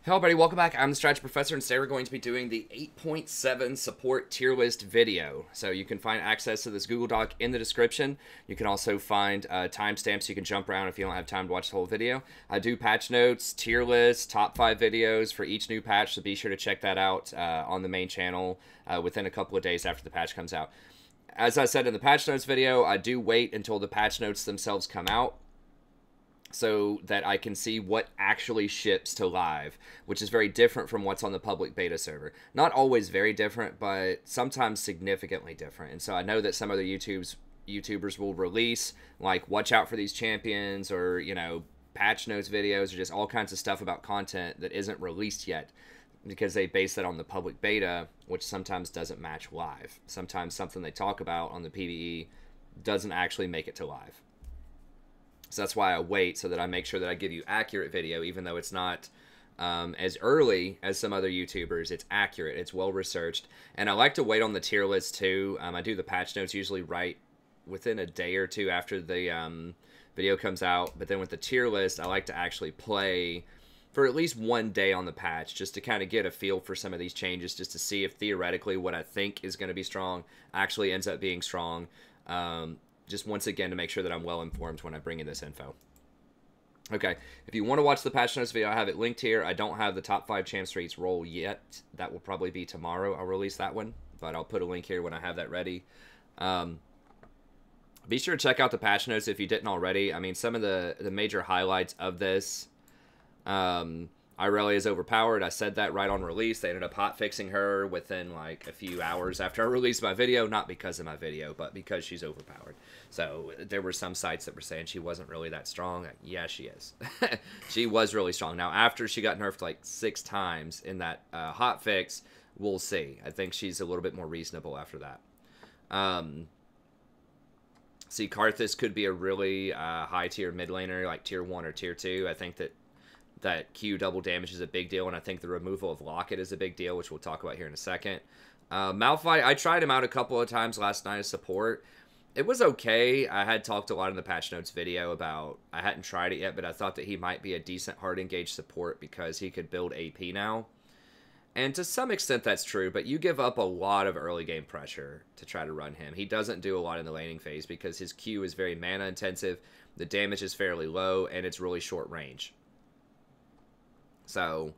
Hello everybody, welcome back. I'm the Strategy Professor, and today we're going to be doing the 8.7 support tier list video. So you can find access to this Google Doc in the description. You can also find timestamps so you can jump around if you don't have time to watch the whole video. I do patch notes, tier lists, top 5 videos for each new patch, so be sure to check that out on the main channel within a couple of days after the patch comes out. As I said in the patch notes video, I do wait until the patch notes themselves come out, so that I can see what actually ships to live, which is very different from what's on the public beta server. Not always very different, but sometimes significantly different. And so I know that some other YouTubers will release, like, watch out for these champions, or, you know, patch notes videos, or just all kinds of stuff about content that isn't released yet, because they base that on the public beta, which sometimes doesn't match live. Sometimes something they talk about on the PvE doesn't actually make it to live. So that's why I wait, so that I make sure that I give you accurate video, even though it's not as early as some other YouTubers. It's accurate, it's well researched, and I like to wait on the tier list too. I do the patch notes usually right within a day or two after the video comes out, but then with the tier list, I like to actually play for at least one day on the patch, just to kind of get a feel for some of these changes, just to see if theoretically what I think is going to be strong actually ends up being strong. Just once again to make sure that I'm well informed when I bring in this info. Okay, if you want to watch the patch notes video, I have it linked here. I don't have the top 5 champs for each role yet. That will probably be tomorrow. I'll release that one, but I'll put a link here when I have that ready. Be sure to check out the patch notes if you didn't already. I mean, some of the major highlights of this. Irelia is overpowered. I said that right on release. They ended up hotfixing her within like a few hours after I released my video. Not because of my video, but because she's overpowered. So there were some sites that were saying she wasn't really that strong. Yeah, she is. She was really strong. Now, after she got nerfed like 6 times in that hotfix, we'll see. I think she's a little bit more reasonable after that. See, Karthus could be a really high tier mid laner, like tier 1 or tier 2. I think that Q double damage is a big deal, and I think the removal of Locket is a big deal, which we'll talk about here in a second. Malphite, I tried him out a couple of times last night as support. It was okay. I had talked a lot in the patch notes video about, I hadn't tried it yet, but I thought that he might be a decent hard engaged support because he could build AP now. And to some extent that's true, but you give up a lot of early game pressure to try to run him. He doesn't do a lot in the laning phase because his Q is very mana intensive, the damage is fairly low, and it's really short range. So,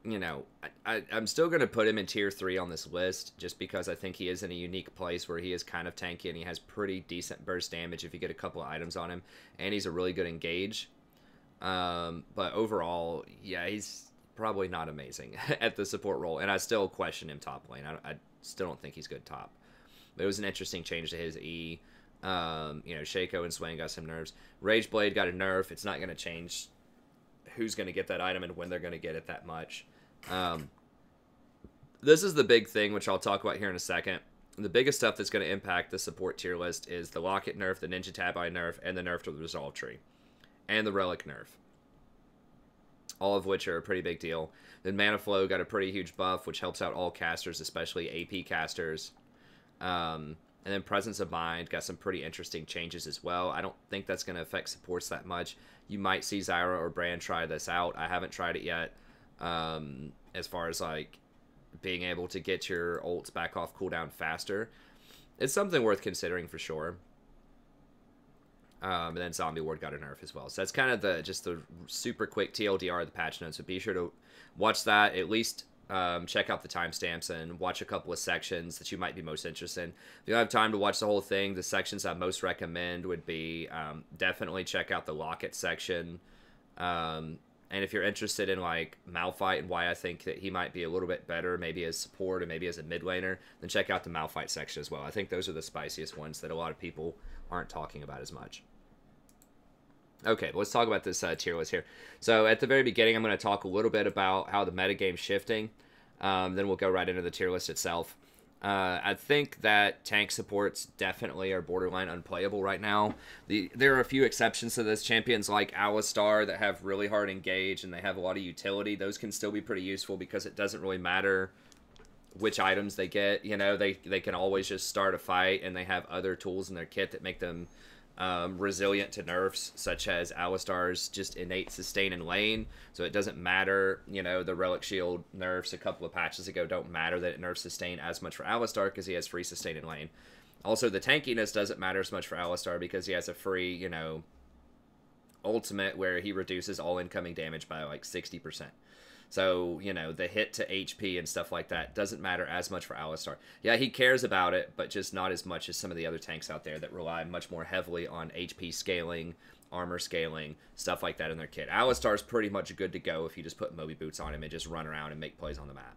you know, I'm still going to put him in tier 3 on this list, just because I think he is in a unique place where he is kind of tanky and he has pretty decent burst damage if you get a couple of items on him, and he's a really good engage. But overall, yeah, he's probably not amazing at the support role, and I still question him top lane. I still don't think he's good top. But it was an interesting change to his E. You know, Shaco and Swain got some nerfs. Rageblade got a nerf. It's not going to change who's going to get that item and when they're going to get it that much. This is the big thing, which I'll talk about here in a second. The biggest stuff that's going to impact the support tier list is the Locket nerf, the Ninja Tabi nerf, and the nerf to the Resolve Tree. And the Relic nerf. All of which are a pretty big deal. Then Mana Flow got a pretty huge buff, which helps out all casters, especially AP casters. And then Presence of Mind got some pretty interesting changes as well. I don't think that's going to affect supports that much. You might see Zyra or Brand try this out. I haven't tried it yet. As far as like being able to get your ults back off cooldown faster, it's something worth considering for sure. And then Zombie Ward got a nerf as well. So that's kind of just the super quick TLDR of the patch notes. So be sure to watch that. At least check out the timestamps and watch a couple of sections that you might be most interested in. If you don't have time to watch the whole thing, the sections I most recommend would be definitely check out the Locket section. And if you're interested in like Malphite and why I think that he might be a little bit better, maybe as support or maybe as a mid laner, then check out the Malphite section as well. I think those are the spiciest ones that a lot of people aren't talking about as much. Okay, let's talk about this tier list here. So at the very beginning, I'm going to talk a little bit about how the metagame's shifting. Then we'll go right into the tier list itself. I think that tank supports definitely are borderline unplayable right now. There are a few exceptions to this. Champions like Alistar that have really hard engage and they have a lot of utility. Those can still be pretty useful because it doesn't really matter which items they get. You know, they can always just start a fight and they have other tools in their kit that make them resilient to nerfs, such as Alistar's just innate sustain in lane, so it doesn't matter, you know, the Relic Shield nerfs a couple of patches ago don't matter that it nerfs sustain as much for Alistar because he has free sustain in lane. Also, the tankiness doesn't matter as much for Alistar because he has a free, you know, ultimate where he reduces all incoming damage by like 60%. So, you know, the hit to HP and stuff like that doesn't matter as much for Alistar. Yeah, he cares about it, but just not as much as some of the other tanks out there that rely much more heavily on HP scaling, armor scaling, stuff like that in their kit. Alistar's pretty much good to go if you just put Moby Boots on him and just run around and make plays on the map.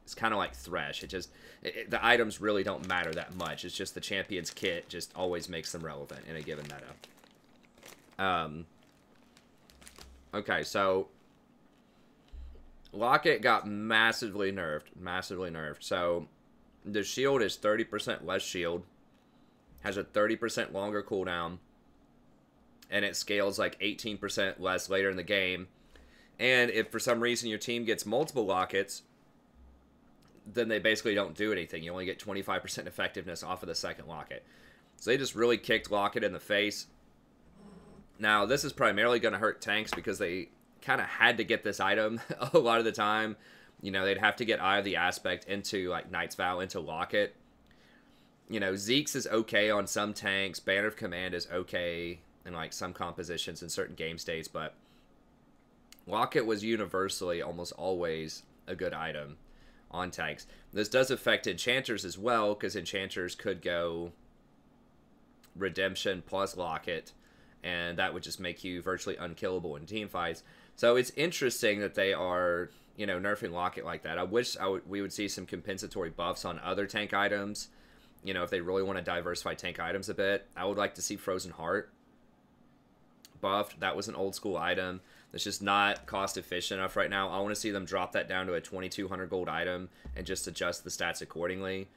It's kind of like Thresh. The items really don't matter that much. It's just the champion's kit just always makes them relevant in a given meta. Okay, so Locket got massively nerfed. So the shield is 30% less shield, has a 30% longer cooldown, and it scales like 18% less later in the game. And if for some reason your team gets multiple Lockets, then they basically don't do anything. You only get 25% effectiveness off of the second Locket. So they just really kicked Locket in the face. Now, this is primarily going to hurt tanks because they kind of had to get this item a lot of the time. You know, they'd have to get Eye of the Aspect into, like, Knight's Vow into Locket. You know, Zeke's is okay on some tanks. Banner of Command is okay in, like, some compositions in certain game states. But Locket was universally almost always a good item on tanks. This does affect enchanters as well, because enchanters could go Redemption plus Locket, and that would just make you virtually unkillable in team fights. So it's interesting that they are, you know, nerfing Locket like that. I wish we would see some compensatory buffs on other tank items. You know, if they really want to diversify tank items a bit. I would like to see Frozen Heart buffed. That was an old school item that's just not cost efficient enough right now. I want to see them drop that down to a 2200 gold item and just adjust the stats accordingly.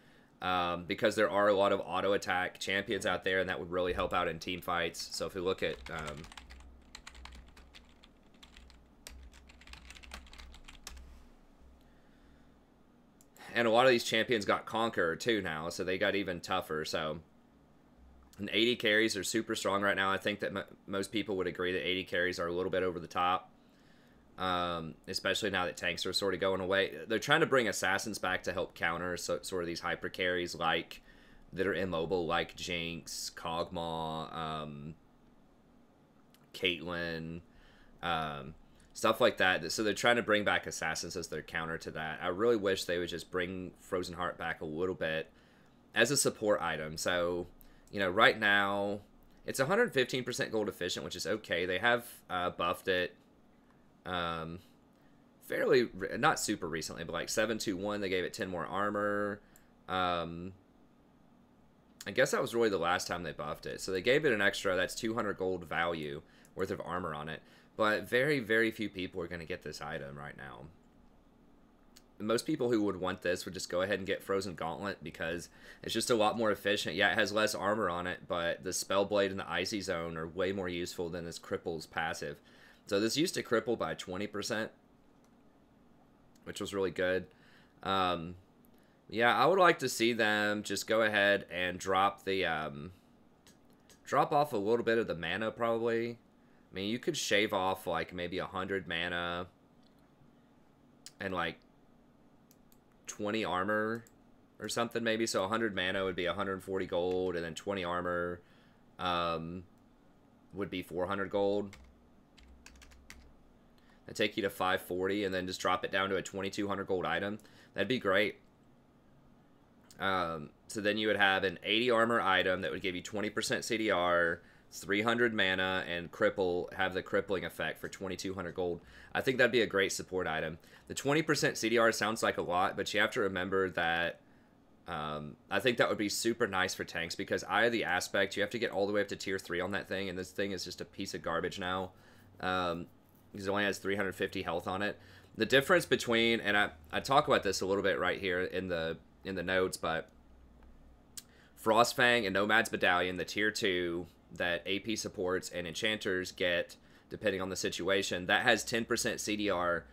Because there are a lot of auto attack champions out there, and that would really help out in team fights. So if we look at and a lot of these champions got Conqueror too now, so they got even tougher. So and 80 carries are super strong right now. I think that most people would agree that 80 carries are a little bit over the top. Especially now that tanks are sort of going away. They're trying to bring assassins back to help counter sort of these hyper carries like that are immobile, like Jinx, Kog'Maw, Caitlyn, stuff like that. So they're trying to bring back assassins as their counter to that. I really wish they would just bring Frozen Heart back a little bit as a support item. So, you know, right now it's 115% gold efficient, which is okay. They have buffed it fairly, not super recently, but like 721, they gave it 10 more armor. I guess that was really the last time they buffed it. So they gave it an extra, that's 200 gold value worth of armor on it. But very, very few people are going to get this item right now. Most people who would want this would just go ahead and get Frozen Gauntlet because it's just a lot more efficient. Yeah, it has less armor on it, but the Spellblade and the Icy Zone are way more useful than this Cripple's passive. So this used to cripple by 20%, which was really good. Yeah, I would like to see them just go ahead and drop the drop off a little bit of the mana probably. I mean, you could shave off like maybe 100 mana and like 20 armor or something maybe. So 100 mana would be 140 gold, and then 20 armor would be 400 gold. And take you to 540, and then just drop it down to a 2200 gold item. That'd be great. So then you would have an 80 armor item that would give you 20% CDR, 300 mana, and have the crippling effect for 2200 gold. I think that'd be a great support item. The 20% CDR sounds like a lot, but you have to remember that I think that would be super nice for tanks because Eye of the Aspect, you have to get all the way up to tier 3 on that thing, and this thing is just a piece of garbage now. Because it only has 350 health on it. The difference between, and I talk about this a little bit right here in the notes, but Frostfang and Nomad's Medallion, the tier 2 that AP supports and enchanters get, depending on the situation, that has 10% CDR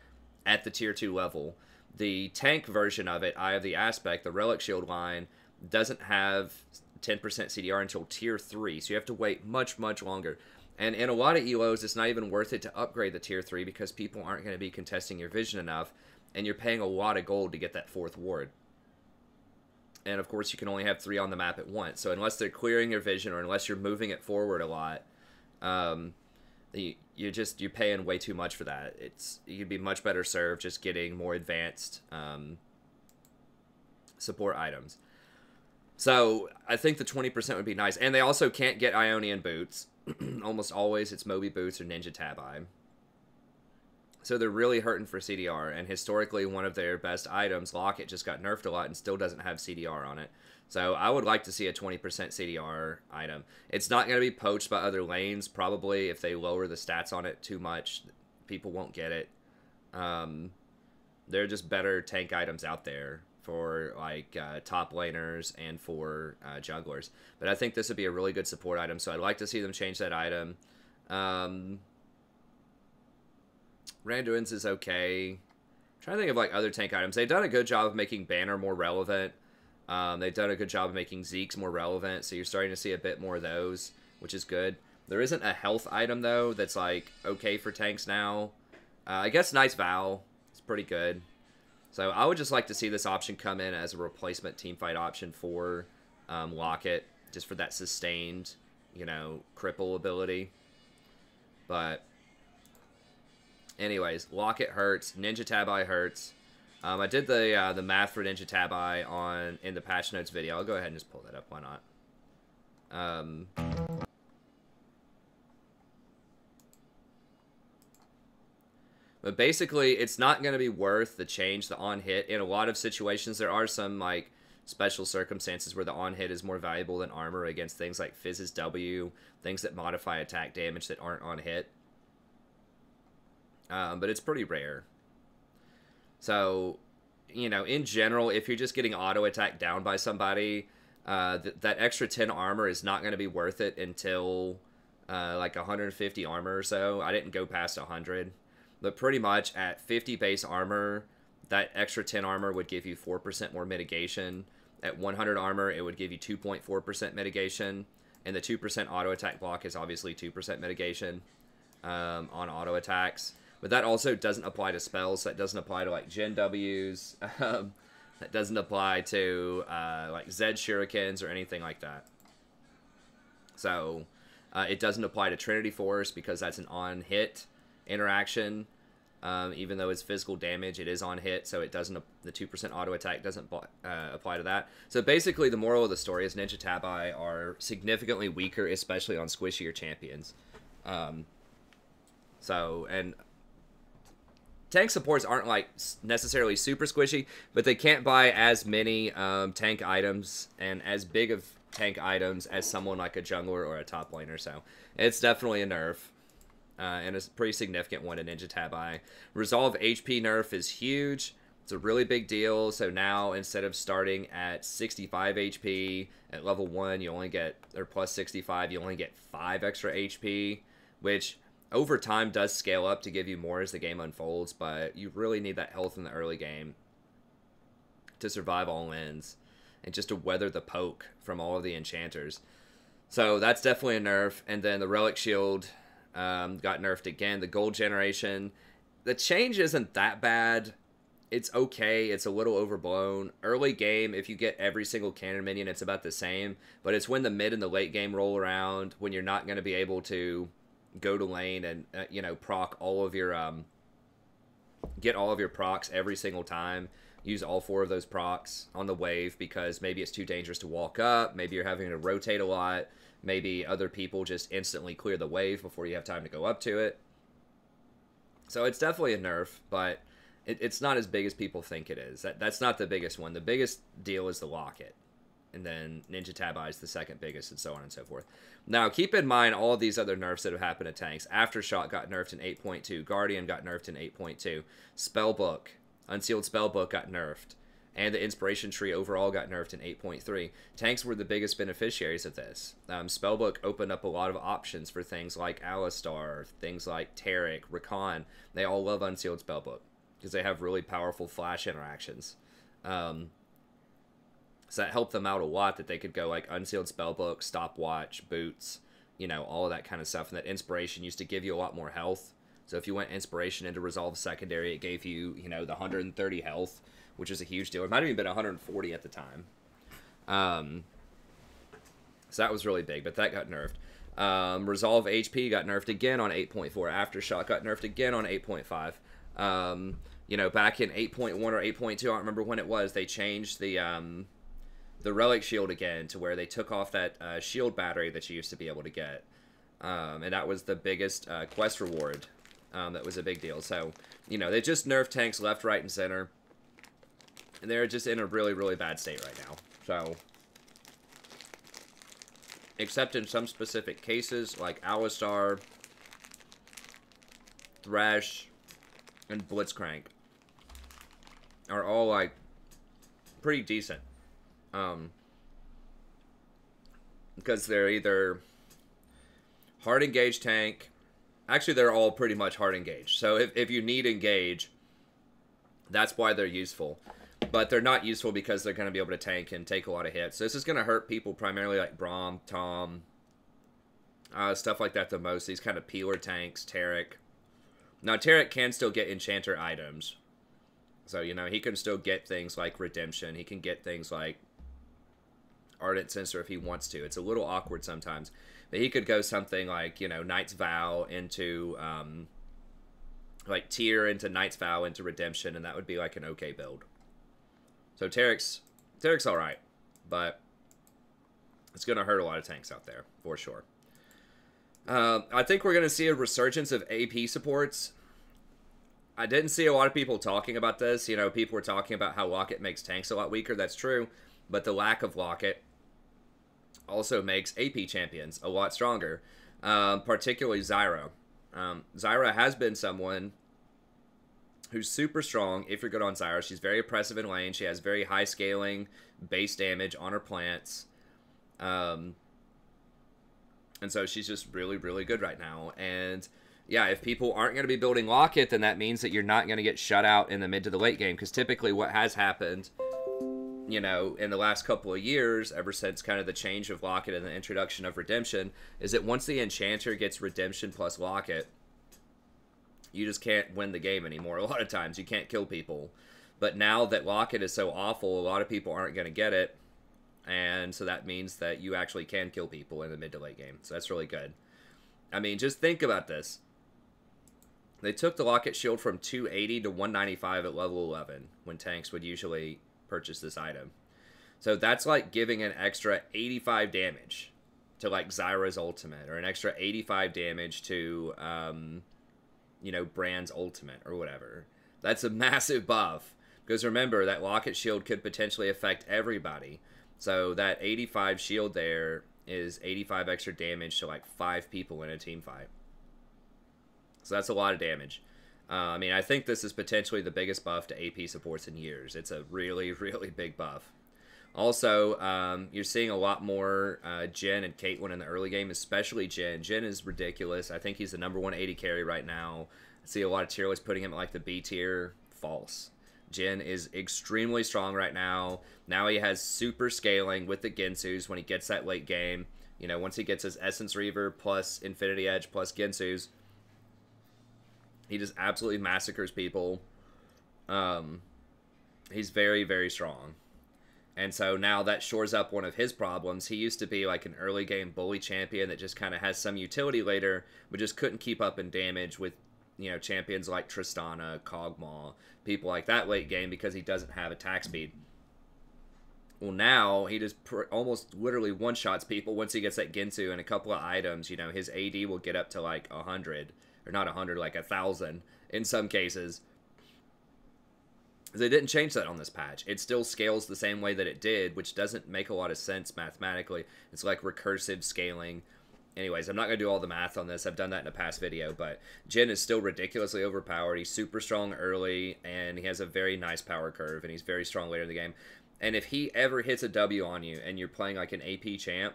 at the tier 2 level. The tank version of it, Eye of the Aspect, the Relic Shield line, doesn't have 10% CDR until tier 3, so you have to wait much, much longer. And in a lot of ELOs, it's not even worth it to upgrade the tier 3 because people aren't going to be contesting your vision enough, and you're paying a lot of gold to get that 4th ward. And of course, you can only have 3 on the map at once, so unless they're clearing your vision or unless you're moving it forward a lot, you're paying way too much for that. You'd be much better served just getting more advanced support items. So I think the 20% would be nice. And they also can't get Ionian boots. Almost always it's Moby boots or Ninja Tabi. So they're really hurting for CDR. And historically, one of their best items, Locket, just got nerfed a lot and still doesn't have CDR on it. So I would like to see a 20% CDR item. It's not going to be poached by other lanes. Probably if they lower the stats on it too much, people won't get it. There are just better tank items out there for like top laners and for junglers. But I think this would be a really good support item, so I'd like to see them change that item. Randuin's is okay. I'm trying to think of like other tank items. They've done a good job of making Banner more relevant. They've done a good job of making Zeke's more relevant, so you're starting to see a bit more of those, which is good. There isn't a health item, though, that's like okay for tanks now. I guess Nice Vow is pretty good. So I would just like to see this option come in as a replacement teamfight option for Locket, just for that sustained, you know, cripple ability. But anyways, Locket hurts. Ninja Tabi hurts. I did the math for Ninja Tabi in the patch notes video. I'll go ahead and just pull that up. Why not? But basically, it's not going to be worth the change, the on-hit. In a lot of situations, there are some like special circumstances where the on-hit is more valuable than armor against things like Fizz's W, things that modify attack damage that aren't on-hit. But it's pretty rare. So, you know, in general, if you're just getting auto-attacked down by somebody, that extra 10 armor is not going to be worth it until like 150 armor or so. I didn't go past 100. But pretty much at 50 base armor, that extra 10 armor would give you 4% more mitigation. At 100 armor, it would give you 2.4% mitigation. And the 2% auto attack block is obviously 2% mitigation on auto attacks. But that also doesn't apply to spells. That doesn't apply to like Gen Ws. That doesn't apply to like Zed Shurikens or anything like that. So it doesn't apply to Trinity Force because that's an on-hit interaction. Even though it's physical damage, it is on hit, so it doesn't. The 2% auto attack doesn't apply to that. So basically, the moral of the story is Ninja Tabi are significantly weaker, especially on squishier champions. And tank supports aren't like necessarily super squishy, but they can't buy as many tank items and as big of tank items as someone like a jungler or a top laner. So it's definitely a nerf. And it's a pretty significant one in Ninja Tabi. Resolve HP nerf is huge. It's a really big deal. So now instead of starting at 65 HP at level 1, you only get, or plus 65, you only get 5 extra HP, which over time does scale up to give you more as the game unfolds, but you really need that health in the early game to survive all ends and just to weather the poke from all of the enchanters. So that's definitely a nerf. And then the Relic Shield got nerfed again. The gold generation, the change isn't that bad. It's okay. It's a little overblown. Early game, if you get every single cannon minion, it's about the same. But it's when the mid and the late game roll around, when you're not going to be able to go to lane and you know, proc all of your get all of your procs every single time. Use all 4 of those procs on the wave because maybe it's too dangerous to walk up. Maybe you're having to rotate a lot. Maybe other people just instantly clear the wave before you have time to go up to it. So it's definitely a nerf, but it's not as big as people think it is. That's not the biggest one. The biggest deal is the Locket. And then Ninja Tabi is the second biggest, and so on and so forth. Now, keep in mind all of these other nerfs that have happened to tanks. Aftershock got nerfed in 8.2. Guardian got nerfed in 8.2. Spellbook, Unsealed Spellbook got nerfed. And the Inspiration Tree overall got nerfed in 8.3. Tanks were the biggest beneficiaries of this. Spellbook opened up a lot of options for things like Alistar, things like Taric, Rakan. They all love Unsealed Spellbook because they have really powerful flash interactions. So that helped them out a lot, that they could go like Unsealed Spellbook, Stopwatch, Boots, you know, all of that kind of stuff. And that Inspiration used to give you a lot more health. So if you went Inspiration into Resolve Secondary, it gave you, you know, the 130 health, which is a huge deal. It might have even been 140 at the time. So that was really big, but that got nerfed. Resolve HP got nerfed again on 8.4. Aftershock got nerfed again on 8.5. You know, back in 8.1 or 8.2, I don't remember when it was, they changed the Relic Shield again to where they took off that shield battery that you used to be able to get. And that was the biggest quest reward. That was a big deal. So, you know, they just nerfed tanks left, right, and center. And they're just in a really, really bad state right now. So, except in some specific cases, like Alistar, Thresh, and Blitzcrank are all, like, pretty decent. Because they're either hard engage tank. Actually, they're all pretty much hard engage. So if you need engage, that's why they're useful. But they're not useful because they're going to be able to tank and take a lot of hits. So this is going to hurt people primarily like Braum, Tom, stuff like that the most. These kind of peeler tanks, Taric. Now, Taric can still get enchanter items. So, you know, he can still get things like Redemption. He can get things like Ardent Censer if he wants to. It's a little awkward sometimes. But he could go something like, you know, Knight's Vow into, like, Tier into Knight's Vow into Redemption, and that would be like an okay build. So Taric's alright, but it's going to hurt a lot of tanks out there, for sure. I think we're going to see a resurgence of AP supports. I didn't see a lot of people talking about this. You know, people were talking about how Locket makes tanks a lot weaker. That's true, but the lack of Locket also makes AP champions a lot stronger, particularly Zyra. Zyra has been someone who's super strong if you're good on Zyra. She's very oppressive in lane. She has very high scaling base damage on her plants. And so she's just really, really good right now. And yeah, if people aren't going to be building Locket, then that means that you're not going to get shut out in the mid to the late game. Because typically what has happened, you know, in the last couple of years, ever since kind of the change of Locket and the introduction of Redemption, is that once the Enchanter gets Redemption plus Locket, you just can't win the game anymore. A lot of times you can't kill people. But now that Locket is so awful, a lot of people aren't going to get it. And so that means that you actually can kill people in the mid to late game. So that's really good. I mean, just think about this. They took the Locket shield from 280 to 195 at level 11 when tanks would usually purchase this item. So that's like giving an extra 85 damage to like Zyra's ultimate, or an extra 85 damage to, you know, Brand's ultimate or whatever. That's a massive buff. Because remember, that Locket shield could potentially affect everybody. So that 85 shield there is 85 extra damage to like 5 people in a team fight. So that's a lot of damage. I mean, I think this is potentially the biggest buff to AP supports in years. It's a really, really big buff. Also, you're seeing a lot more Jhin and Caitlyn in the early game, especially Jhin. Jhin is ridiculous. I think he's the #1 AD carry right now. I see a lot of tier lists putting him at like the B tier. False. Jhin is extremely strong right now. Now he has super scaling with the Gensus when he gets that late game. You know, once he gets his Essence Reaver plus Infinity Edge plus Gensus, he just absolutely massacres people. He's very, very strong. And so now that shores up one of his problems. He used to be like an early game bully champion that just kind of has some utility later, but just couldn't keep up in damage with, you know, champions like Tristana, Kog'Maw, people like that late game because he doesn't have attack speed. Well, now he just almost literally one-shots people once he gets that Gensu and a couple of items. You know, his AD will get up to like 100, or not 100, like 1,000 in some cases. They didn't change that on this patch. It still scales the same way that it did, which doesn't make a lot of sense mathematically. It's like recursive scaling. Anyways, I'm not going to do all the math on this. I've done that in a past video, but Jhin is still ridiculously overpowered. He's super strong early, and he has a very nice power curve, and he's very strong later in the game. And if he ever hits a W on you, and you're playing like an AP champ,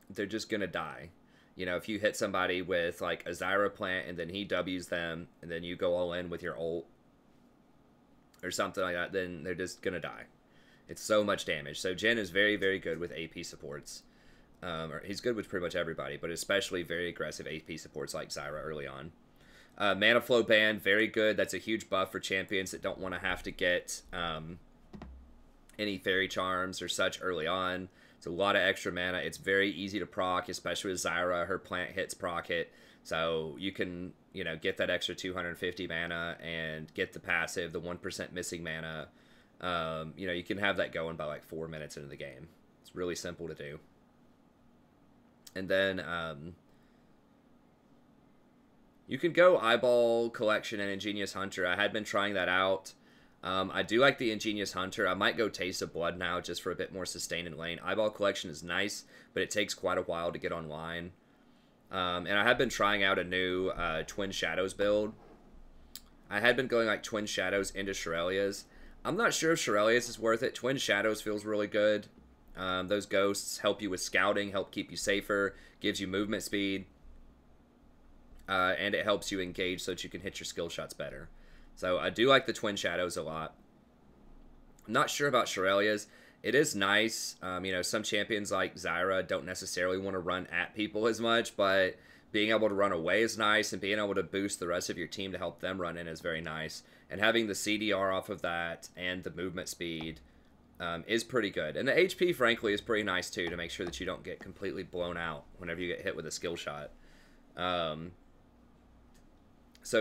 they're just going to die. You know, if you hit somebody with like a Zyra plant, and then he Ws them, and then you go all in with your ult, or something like that, then they're just going to die. It's so much damage. So Jhin is very, very good with AP supports. Or he's good with pretty much everybody, but especially very aggressive AP supports like Zyra early on. Mana Flow Band, very good. That's a huge buff for champions that don't want to have to get any Fairy Charms or such early on. It's a lot of extra mana. It's very easy to proc, especially with Zyra. Her plant hits proc it. So you can, you know, get that extra 250 mana and get the passive, the 1% missing mana. You know, you can have that going by like 4 minutes into the game. It's really simple to do. And then you can go Eyeball Collection and Ingenious Hunter. I had been trying that out. I do like the Ingenious Hunter. I might go Taste of Blood now just for a bit more sustain in lane. Eyeball Collection is nice, but it takes quite a while to get online. And I have been trying out a new Twin Shadows build. I had been going like Twin Shadows into Shirelia's. I'm not sure if Shirelia's is worth it. Twin Shadows feels really good. Those ghosts help you with scouting, help keep you safer, gives you movement speed, and it helps you engage so that you can hit your skill shots better. So I do like the Twin Shadows a lot. I'm not sure about Shirelia's. It is nice. You know, some champions like Zyra don't necessarily want to run at people as much, but being able to run away is nice, and being able to boost the rest of your team to help them run in is very nice. And having the CDR off of that and the movement speed is pretty good. And the HP, frankly, is pretty nice, too, to make sure that you don't get completely blown out whenever you get hit with a skill shot. So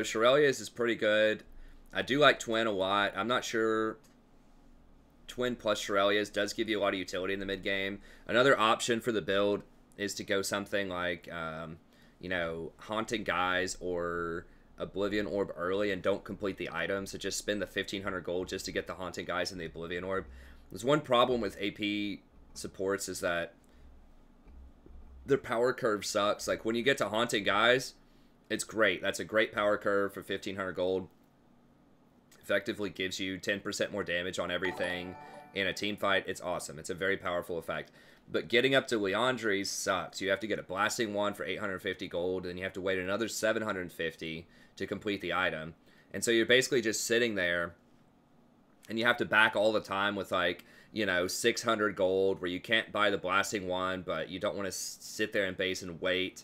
Shirelia's is pretty good. I do like Twin a lot. I'm not sure... Twin plus Shirelia's does give you a lot of utility in the mid game. Another option for the build is to go something like, you know, Haunting Guise or Oblivion Orb early and don't complete the item. So just spend the 1,500 gold just to get the Haunting Guise and the Oblivion Orb. There's one problem with AP supports is that their power curve sucks. Like when you get to Haunting Guise, it's great. That's a great power curve for 1,500 gold. Effectively gives you 10% more damage on everything in a team fight. It's awesome. It's a very powerful effect. But getting up to Liandry's sucks. You have to get a Blasting Wand for 850 gold, and you have to wait another 750 to complete the item. And so you're basically just sitting there, and you have to back all the time with, like, you know, 600 gold, where you can't buy the Blasting Wand, but you don't want to sit there and base and wait,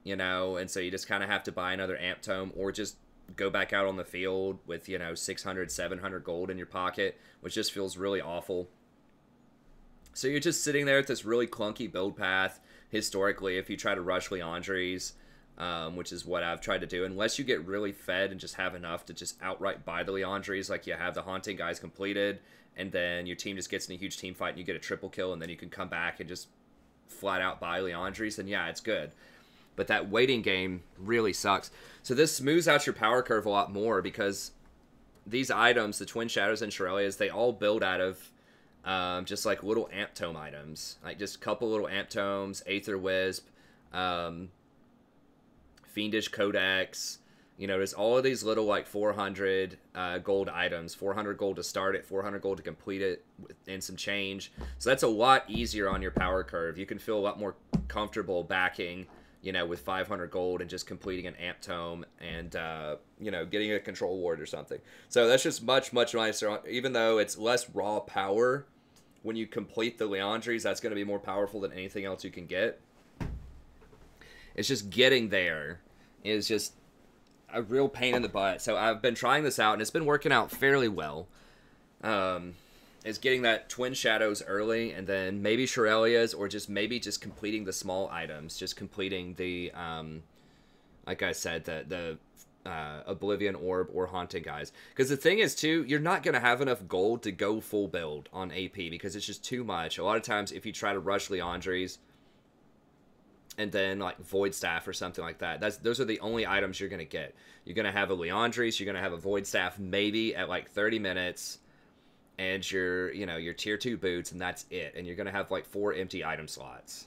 you know, and so you just kind of have to buy another Amp Tome, or just go back out on the field with, you know, 600, 700 gold in your pocket, which just feels really awful. So you're just sitting there at this really clunky build path, historically, if you try to rush Liandry's, which is what I've tried to do, unless you get really fed and just have enough to just outright buy the Liandry's, like you have the Haunting Guys completed, and then your team just gets in a huge team fight and you get a triple kill, and then you can come back and just flat out buy Liandry's, then yeah, it's good. But that waiting game really sucks. So this smooths out your power curve a lot more because these items, the Twin Shadows and Shirelia's, they all build out of just like little Amp Tome items. Like just a couple little Amp Tomes, Aether Wisp, Fiendish Codex. You know, there's all of these little like 400 gold items. 400 gold to start it, 400 gold to complete it, and some change. So that's a lot easier on your power curve. You can feel a lot more comfortable backing, you know, with 500 gold and just completing an Amp Tome and, you know, getting a Control Ward or something. So that's just much, much nicer. Even though it's less raw power, when you complete the Liandry's, that's going to be more powerful than anything else you can get. It's just getting there is just a real pain in the butt. So I've been trying this out, and it's been working out fairly well. Is getting that Twin Shadows early, and then maybe Shirelia's, or just maybe just completing the small items, just completing the, like I said, the Oblivion Orb or Haunting Guys. Because the thing is, too, you're not going to have enough gold to go full build on AP, because it's just too much. A lot of times, if you try to rush Liandry's, and then like Void Staff or something like that, those are the only items you're going to get. You're going to have a Liandry's, you're going to have a Void Staff maybe at like 30 minutes, and your, you know, your tier 2 boots, and that's it. And you're going to have like 4 empty item slots,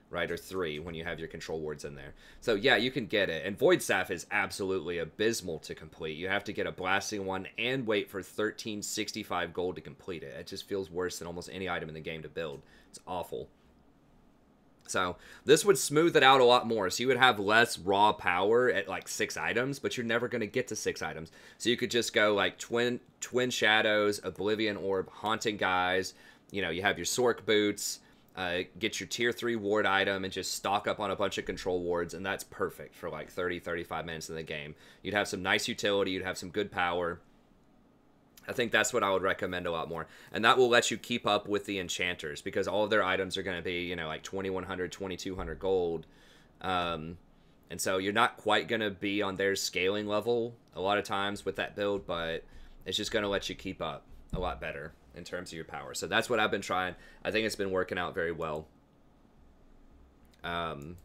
right? Or 3 when you have your Control Wards in there. So yeah, you can get it. And Void Staff is absolutely abysmal to complete. You have to get a Blasting one and wait for 1365 gold to complete it. It just feels worse than almost any item in the game to build. It's awful. So this would smooth it out a lot more. So you would have less raw power at like 6 items, but you're never going to get to 6 items. So you could just go like Twin Shadows, Oblivion Orb, Haunting Guys, you know, you have your Sork boots, get your tier 3 ward item, and just stock up on a bunch of control wards, and that's perfect for like 30-35 minutes in the game. You'd have some nice utility, you'd have some good power. I think that's what I would recommend a lot more. And that will let you keep up with the enchanters, because all of their items are going to be, you know, like 2100, 2200 gold. And so you're not quite going to be on their scaling level a lot of times with that build, but it's just going to let you keep up a lot better in terms of your power. So that's what I've been trying. I think it's been working out very well. And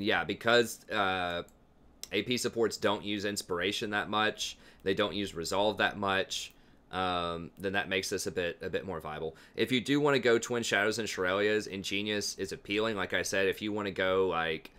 yeah, because AP supports don't use Inspiration that much, they don't use Resolve that much, then that makes this a bit more viable. If you do want to go Twin Shadows and Shurelya's, Ingenious is appealing. Like I said, if you want to go like,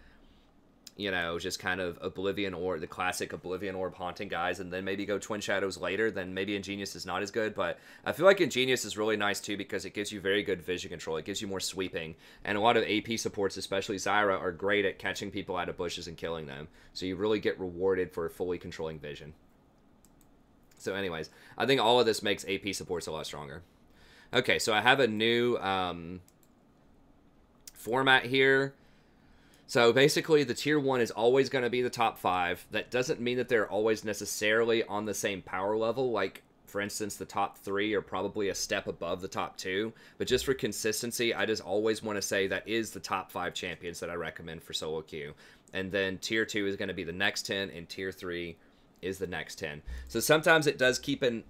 you know, just kind of Oblivion or the classic Oblivion Orb haunting guys, and then maybe go Twin Shadows later, then maybe Ingenious is not as good. But I feel like Ingenious is really nice too, because it gives you very good vision control. It gives you more sweeping, and a lot of AP supports, especially Zyra, are great at catching people out of bushes and killing them. So you really get rewarded for fully controlling vision. So anyways, I think all of this makes AP supports a lot stronger. Okay, so I have a new format here. So basically, the tier 1 is always going to be the top 5. That doesn't mean that they're always necessarily on the same power level. Like, for instance, the top 3 are probably a step above the top 2. But just for consistency, I just always want to say that is the top 5 champions that I recommend for solo queue. And then tier 2 is going to be the next 10, and tier 3 is the next 10. So sometimes it does keep an...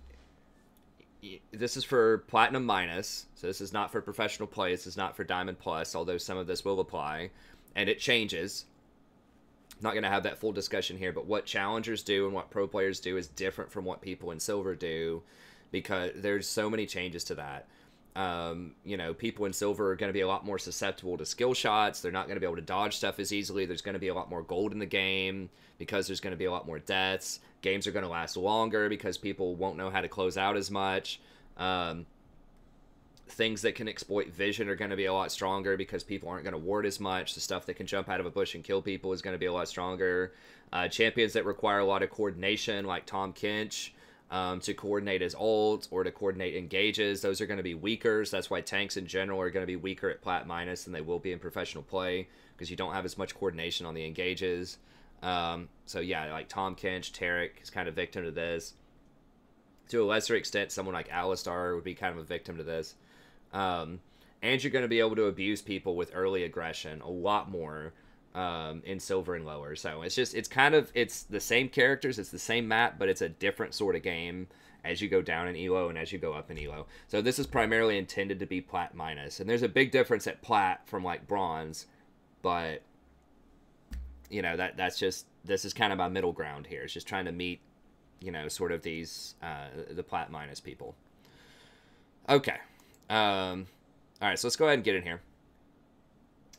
This is for Platinum Minus, so this is not for professional play. This is not for Diamond Plus, although some of this will apply. And it changes. I'm not going to have that full discussion here, but what challengers do and what pro players do is different from what people in silver do, because there's so many changes to that. You know, people in silver are going to be a lot more susceptible to skill shots. They're not going to be able to dodge stuff as easily. There's going to be a lot more gold in the game because there's going to be a lot more deaths. Games are going to last longer because people won't know how to close out as much. Things that can exploit vision are going to be a lot stronger because people aren't going to ward as much. The stuff that can jump out of a bush and kill people is going to be a lot stronger. Champions that require a lot of coordination, like Tom Kinch, to coordinate his ult or to coordinate engages, those are going to be weaker. So that's why tanks in general are going to be weaker at Plat Minus than they will be in professional play, because you don't have as much coordination on the engages. So yeah, like Tom Kinch, Tarek is kind of victim to this. To a lesser extent, someone like Alistar would be kind of a victim to this. And you're going to be able to abuse people with early aggression a lot more in silver and lower. So it's the same characters, it's the same map, but it's a different sort of game as you go down in elo and as you go up in elo. So this is primarily intended to be Plat Minus, and there's a big difference at Plat from like Bronze, but you know, this is kind of my middle ground here. It's just trying to meet, you know, sort of these the Plat Minus people. Okay. All right, so let's go ahead and get in here.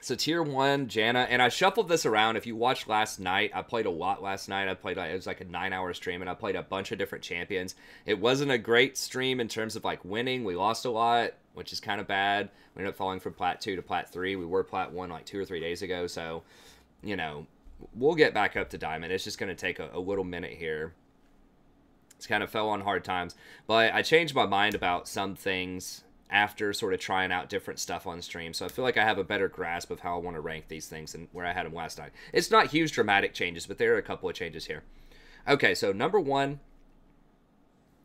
So tier 1, Janna, and I shuffled this around. If you watched last night, I played a lot last night. I played, it was like a 9-hour stream, and I played a bunch of different champions. It wasn't a great stream in terms of like winning. We lost a lot, which is kind of bad. We ended up falling from Plat 2 to Plat 3. We were Plat 1 like 2 or 3 days ago, so, you know, we'll get back up to Diamond. It's just going to take a little minute here. It's kind of fell on hard times, but I changed my mind about some things after sort of trying out different stuff on stream. So I feel like I have a better grasp of how I want to rank these things than where I had them last night. It's not huge dramatic changes, but there are a couple of changes here. Okay, so number 1,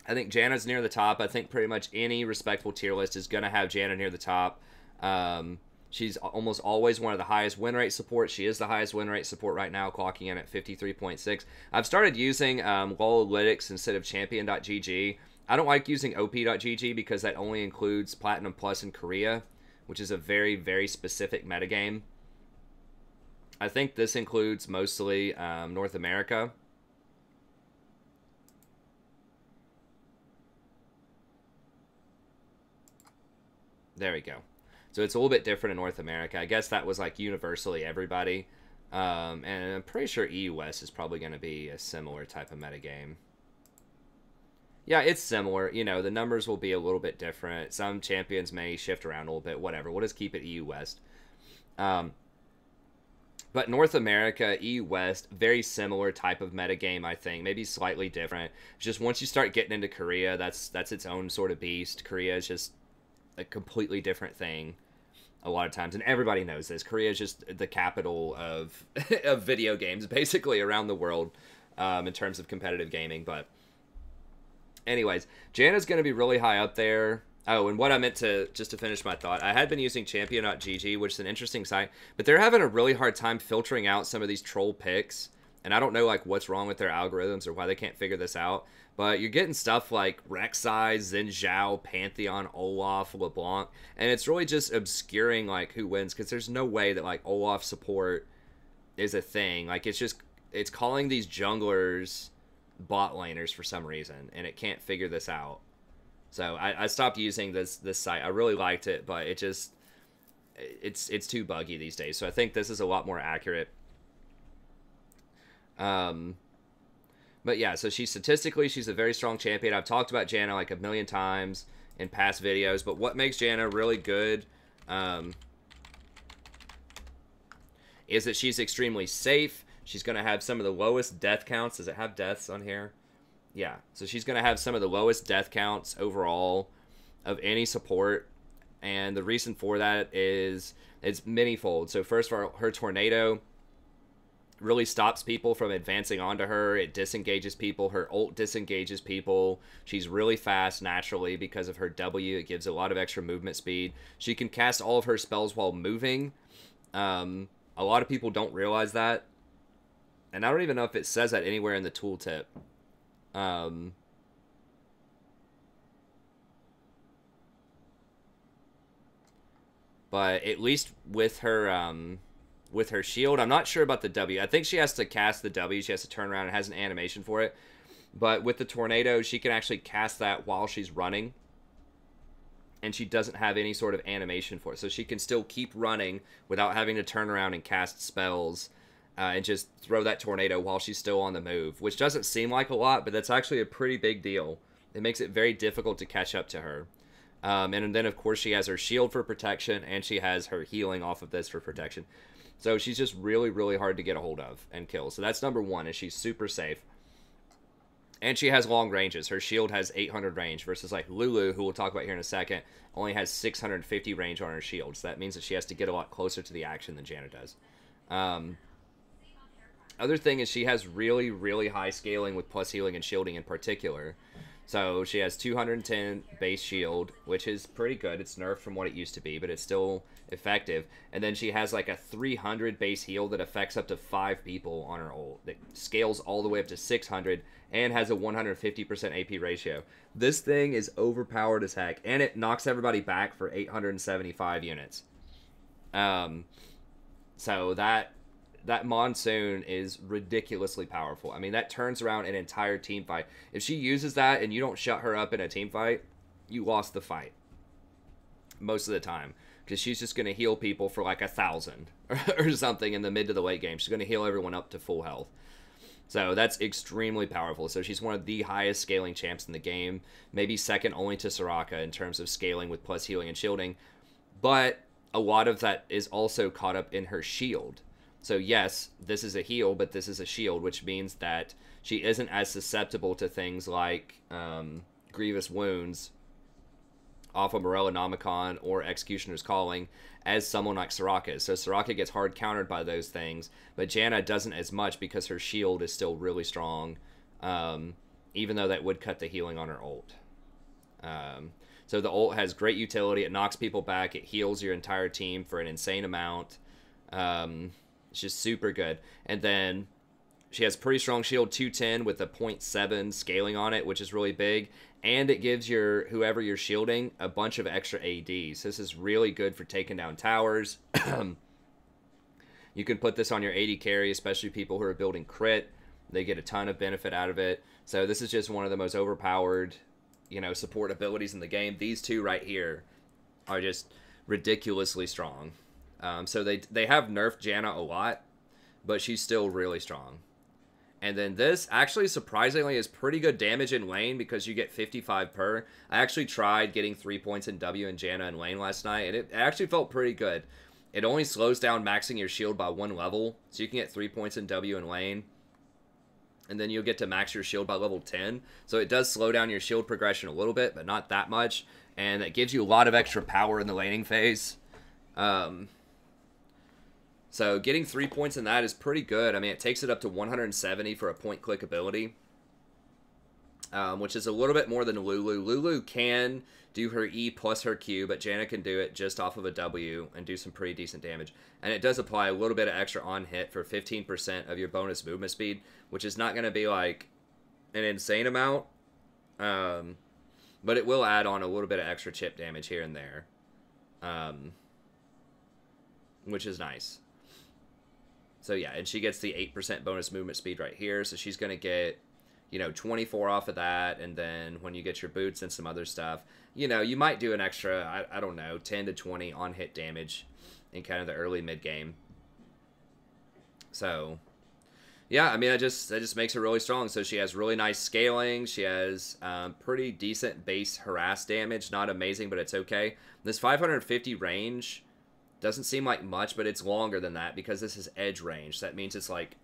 I think Janna's near the top. I think pretty much any respectful tier list is going to have Janna near the top. She's almost always one of the highest win rate supports. She is the highest win rate support right now, clocking in at 53.6. I've started using Lolalytics instead of Champion.gg. I don't like using OP.gg because that only includes Platinum Plus in Korea, which is a very, very specific metagame. I think this includes mostly North America. There we go. So it's a little bit different in North America. I guess that was like universally everybody. And I'm pretty sure EUS is probably going to be a similar type of metagame. Yeah, it's similar. You know, the numbers will be a little bit different. Some champions may shift around a little bit, whatever. We'll just keep it EU West. But North America, EU West, very similar type of metagame, I think. Maybe slightly different. Just once you start getting into Korea, that's its own sort of beast. Korea is just a completely different thing a lot of times. And everybody knows this. Korea is just the capital of, of video games, basically, around the world in terms of competitive gaming. But anyways, Janna's going to be really high up there. Oh, and what I meant to, just to finish my thought, I had been using champion.gg, which is an interesting site, but they're having a really hard time filtering out some of these troll picks, and I don't know, like, what's wrong with their algorithms or why they can't figure this out, but you're getting stuff like Rek'Sai, Xin Zhao, Pantheon, Olaf, LeBlanc, and it's really just obscuring, like, who wins, because there's no way that, like, Olaf support is a thing. Like, it's calling these junglers bot laners for some reason, and it can't figure this out. So I stopped using this site. I really liked it, but it's too buggy these days. So I think this is a lot more accurate. But yeah, so she's a very strong champion. I've talked about Janna like a million times in past videos, but what makes Janna really good is that she's extremely safe. She's going to have some of the lowest death counts. Does it have deaths on here? Yeah, so she's going to have some of the lowest death counts overall of any support, and the reason for that is it's many-fold. So first of all, her tornado really stops people from advancing onto her. It disengages people. Her ult disengages people. She's really fast naturally because of her W. It gives a lot of extra movement speed. She can cast all of her spells while moving. A lot of people don't realize that, and I don't even know if it says that anywhere in the tooltip. But at least with her shield, I'm not sure about the W. I think she has to cast the W. She has to turn around and has an animation for it. But with the tornado, she can actually cast that while she's running, and she doesn't have any sort of animation for it. So she can still keep running without having to turn around and cast spells. And just throw that tornado while she's still on the move, which doesn't seem like a lot, but that's actually a pretty big deal. It makes it very difficult to catch up to her. And then, of course, she has her shield for protection, and she has her healing off of this for protection. So she's just really, really hard to get a hold of and kill. So that's number one, is she's super safe. And she has long ranges. Her shield has 800 range versus, like, Lulu, who we'll talk about here in a second, only has 650 range on her shield. So that means that she has to get a lot closer to the action than Janna does. Other thing is she has really, really high scaling with plus healing and shielding in particular. So she has 210 base shield, which is pretty good. It's nerfed from what it used to be, but it's still effective. And then she has like a 300 base heal that affects up to 5 people on her ult. That scales all the way up to 600 and has a 150% AP ratio. This thing is overpowered as heck, and it knocks everybody back for 875 units. So that Monsoon is ridiculously powerful. I mean, that turns around an entire team fight. If she uses that and you don't shut her up in a team fight, you lost the fight. Most of the time. Because she's just going to heal people for like 1,000 or something in the mid to the late game. She's going to heal everyone up to full health. So that's extremely powerful. So she's one of the highest scaling champs in the game. Maybe second only to Soraka in terms of scaling with plus healing and shielding. But a lot of that is also caught up in her shield. So yes, this is a heal, but this is a shield, which means that she isn't as susceptible to things like grievous wounds off of Morellonomicon or Executioner's Calling as someone like Soraka is. So Soraka gets hard countered by those things, but Janna doesn't as much because her shield is still really strong, even though that would cut the healing on her ult. So the ult has great utility. It knocks people back. It heals your entire team for an insane amount. It's just super good. And then she has pretty strong shield, 210 with a 0.7 scaling on it, which is really big. And it gives whoever you're shielding a bunch of extra ADs. This is really good for taking down towers. You can put this on your AD carry, especially people who are building crit. They get a ton of benefit out of it. So this is just one of the most overpowered, support abilities in the game. These two right here are just ridiculously strong. So they have nerfed Janna a lot, but she's still really strong. And then this actually surprisingly is pretty good damage in lane because you get 55 per. I actually tried getting 3 points in W and Janna in lane last night, and it actually felt pretty good. It only slows down maxing your shield by 1 level, so you can get 3 points in W in lane, and then you'll get to max your shield by level 10. So it does slow down your shield progression a little bit, but not that much, and it gives you a lot of extra power in the laning phase. So getting 3 points in that is pretty good. I mean, it takes it up to 170 for a point-click ability, which is a little bit more than Lulu. Lulu can do her E plus her Q, but Janna can do it just off of a W and do some pretty decent damage. And it does apply a little bit of extra on hit for 15% of your bonus movement speed, which is not going to be like an insane amount, but it will add on a little bit of extra chip damage here and there, which is nice. So yeah, and she gets the 8% bonus movement speed right here, so she's going to get, you know, 24 off of that, and then when you get your boots and some other stuff, you know, you might do an extra, I don't know, 10 to 20 on-hit damage in kind of the early mid-game. So, yeah, I mean, that just makes her really strong. So she has really nice scaling. She has pretty decent base harass damage. Not amazing, but it's okay. This 550 range doesn't seem like much, but it's longer than that because this is edge range. That means it's like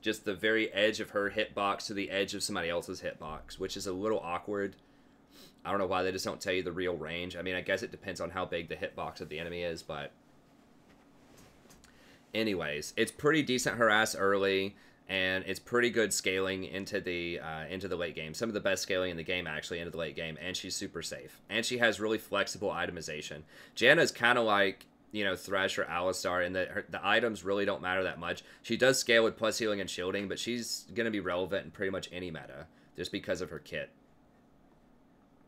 just the very edge of her hitbox to the edge of somebody else's hitbox, which is a little awkward. I don't know why they just don't tell you the real range. I mean, I guess it depends on how big the hitbox of the enemy is, but anyways, it's pretty decent harass early, and it's pretty good scaling into the late game. Some of the best scaling in the game, actually, into the late game, and she's super safe. And she has really flexible itemization. Janna's kind of like, you know, Thresh or Alistar, and the items really don't matter that much. She does scale with plus healing and shielding, but she's going to be relevant in pretty much any meta, just because of her kit.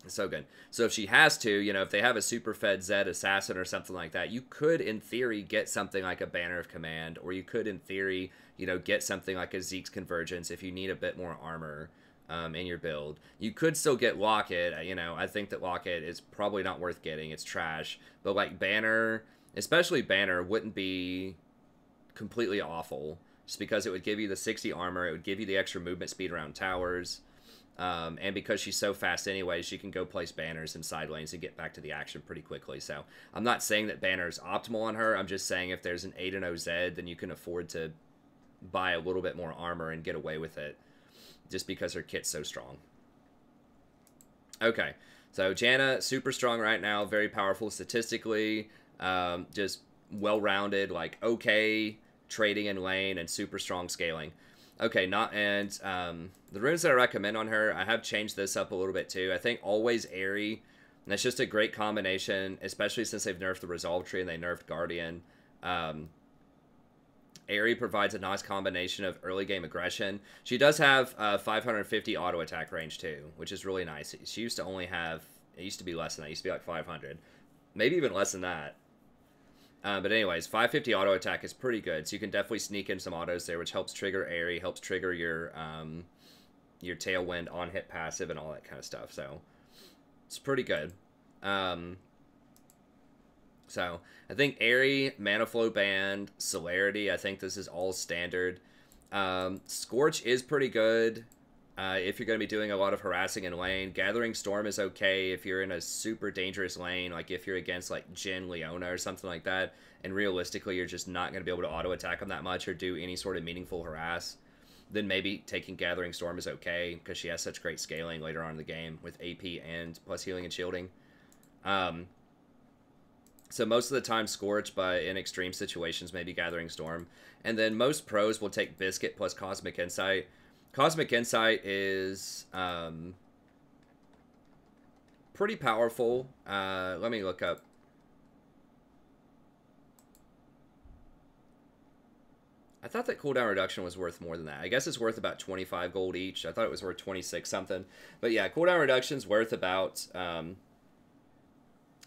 It's so good. So if she has to, you know, if they have a super fed Zed assassin or something like that, you could, in theory, get something like a Banner of Command, or you could, in theory, you know, get something like a Zeke's Convergence if you need a bit more armor in your build. You could still get Locket. You know, I think that Locket is probably not worth getting. It's trash. But, like, Banner, especially Banner, wouldn't be completely awful, just because it would give you the 60 armor, it would give you the extra movement speed around towers, and because she's so fast anyway, she can go place banners in side lanes and get back to the action pretty quickly. So I'm not saying that Banner is optimal on her. I'm just saying if there's an 8-0 Zed, then you can afford to buy a little bit more armor and get away with it, just because her kit's so strong. Okay, so Janna, super strong right now, very powerful statistically, just well-rounded, like okay trading in lane and super strong scaling. Okay, the runes that I recommend on her, I have changed this up a little bit too. I think Always Airy, and that's just a great combination, especially since they've nerfed the Resolve Tree and they nerfed Guardian. Airy provides a nice combination of early game aggression. She does have 550 auto attack range too, which is really nice. She used to only have, it used to be less than that, it used to be like 500. Maybe even less than that. But anyways, 550 auto attack is pretty good, so you can definitely sneak in some autos there, which helps trigger Airy, helps trigger your Tailwind on-hit passive and all that kind of stuff, so it's pretty good. So I think Airy, Mana Flow Band, Celerity, I think this is all standard. Scorch is pretty good if you're going to be doing a lot of harassing in lane. Gathering Storm is okay if you're in a super dangerous lane, like if you're against like Jhin, Leona or something like that, and realistically you're just not going to be able to auto attack them that much or do any sort of meaningful harass. Then maybe taking Gathering Storm is okay because she has such great scaling later on in the game with AP and plus healing and shielding. So most of the time Scorch, but in extreme situations maybe Gathering Storm. And then most pros will take Biscuit plus Cosmic Insight. Cosmic Insight is pretty powerful. Let me look up. I thought that cooldown reduction was worth more than that. I guess it's worth about 25 gold each. I thought it was worth 26 something. But yeah, cooldown reduction's worth about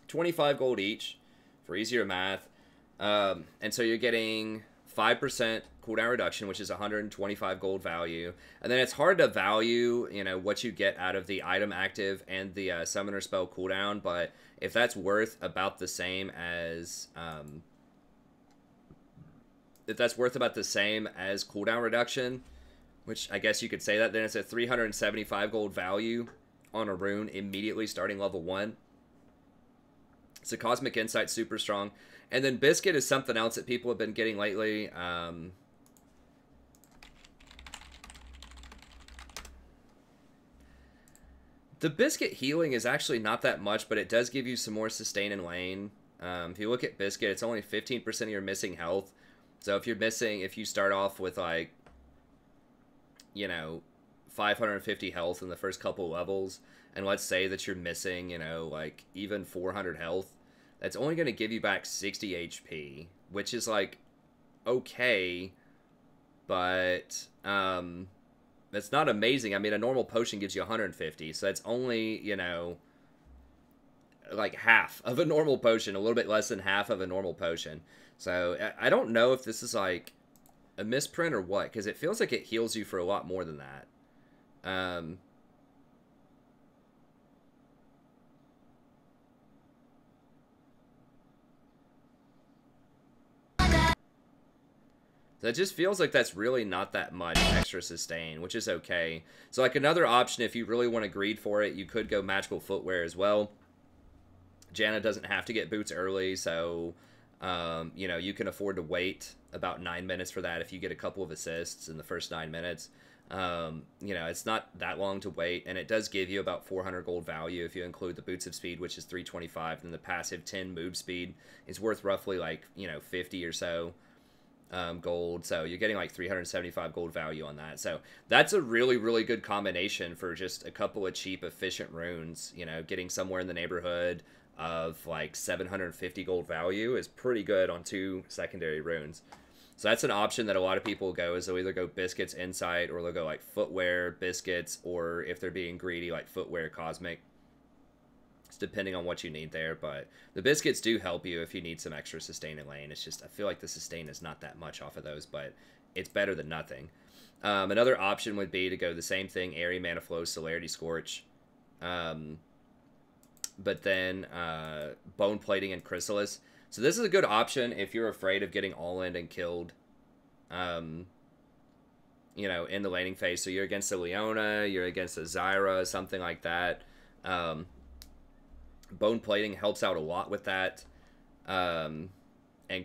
25 gold each for easier math. And so you're getting 5% cooldown reduction, which is 125 gold value. And then it's hard to value, you know, what you get out of the item active and the summoner spell cooldown, but if that's worth about the same as cooldown reduction, which I guess you could say that, then it's a 375 gold value on a rune immediately starting level 1. So Cosmic Insight super strong. And then Biscuit is something else that people have been getting lately. The Biscuit healing is actually not that much, but it does give you some more sustain in lane. If you look at Biscuit, it's only 15% of your missing health. So if you start off with like, you know, 550 health in the first couple levels, and let's say that you're missing, you know, like even 400 health, that's only going to give you back 60 HP, which is like okay, but that's not amazing. I mean, a normal potion gives you 150, so that's only, you know, like half of a normal potion, a little bit less than half of a normal potion. So I don't know if this is like a misprint or what, because it feels like it heals you for a lot more than that. So it just feels like that's really not that much extra sustain, which is okay. So like another option, if you really want to greed for it, you could go magical footwear as well. Janna doesn't have to get boots early, so you know, you can afford to wait about 9 minutes for that if you get a couple of assists in the first 9 minutes. You know, it's not that long to wait, and it does give you about 400 gold value if you include the boots of speed, which is 325, and the passive 10 move speed is worth roughly like, you know, 50 or so gold. So you're getting like 375 gold value on that. So that's a really, really good combination for just a couple of cheap, efficient runes. You know, getting somewhere in the neighborhood of like 750 gold value is pretty good on 2 secondary runes. So that's an option that a lot of people go, is they'll either go Biscuits, Insight, or they'll go like Footwear, Biscuits, or if they're being greedy, like Footwear, Cosmic. It's depending on what you need there, but the Biscuits do help you if you need some extra sustain in lane. It's just, I feel like the sustain is not that much off of those, but it's better than nothing. Another option would be to go the same thing, Airy, Mana Flow, Celerity Scorch, but then Bone Plating and Chrysalis. So this is a good option if you're afraid of getting all-in and killed, you know, in the laning phase. So you're against a Leona, you're against a Zyra, something like that. Bone Plating helps out a lot with that. And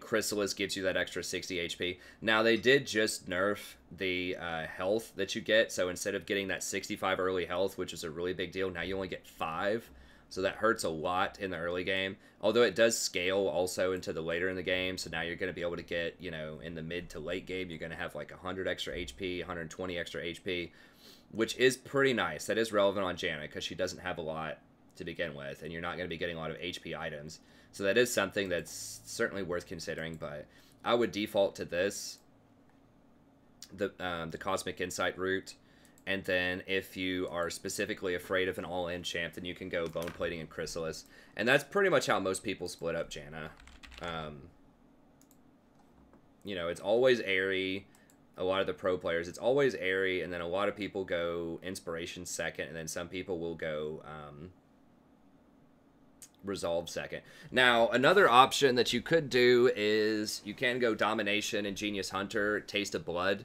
Chrysalis gives you that extra 60 HP. Now, they did just nerf the health that you get. So instead of getting that 65 early health, which is a really big deal, now you only get 5. So that hurts a lot in the early game. Although it does scale also into the later in the game. So now you're going to be able to get, you know, in the mid to late game, you're going to have like 100 extra HP, 120 extra HP, which is pretty nice. That is relevant on Janna because she doesn't have a lot to begin with. And you're not going to be getting a lot of HP items. So that is something that's certainly worth considering. But I would default to this, the Cosmic Insight route. And then if you are specifically afraid of an all-in champ, then you can go Bone Plating and Chrysalis. And that's pretty much how most people split up Janna. You know, it's always Airy. A lot of the pro players, it's always Airy. And then a lot of people go Inspiration second. And then some people will go Resolve second. Now, another option that you could do is you can go Domination and Genius Hunter, Taste of Blood.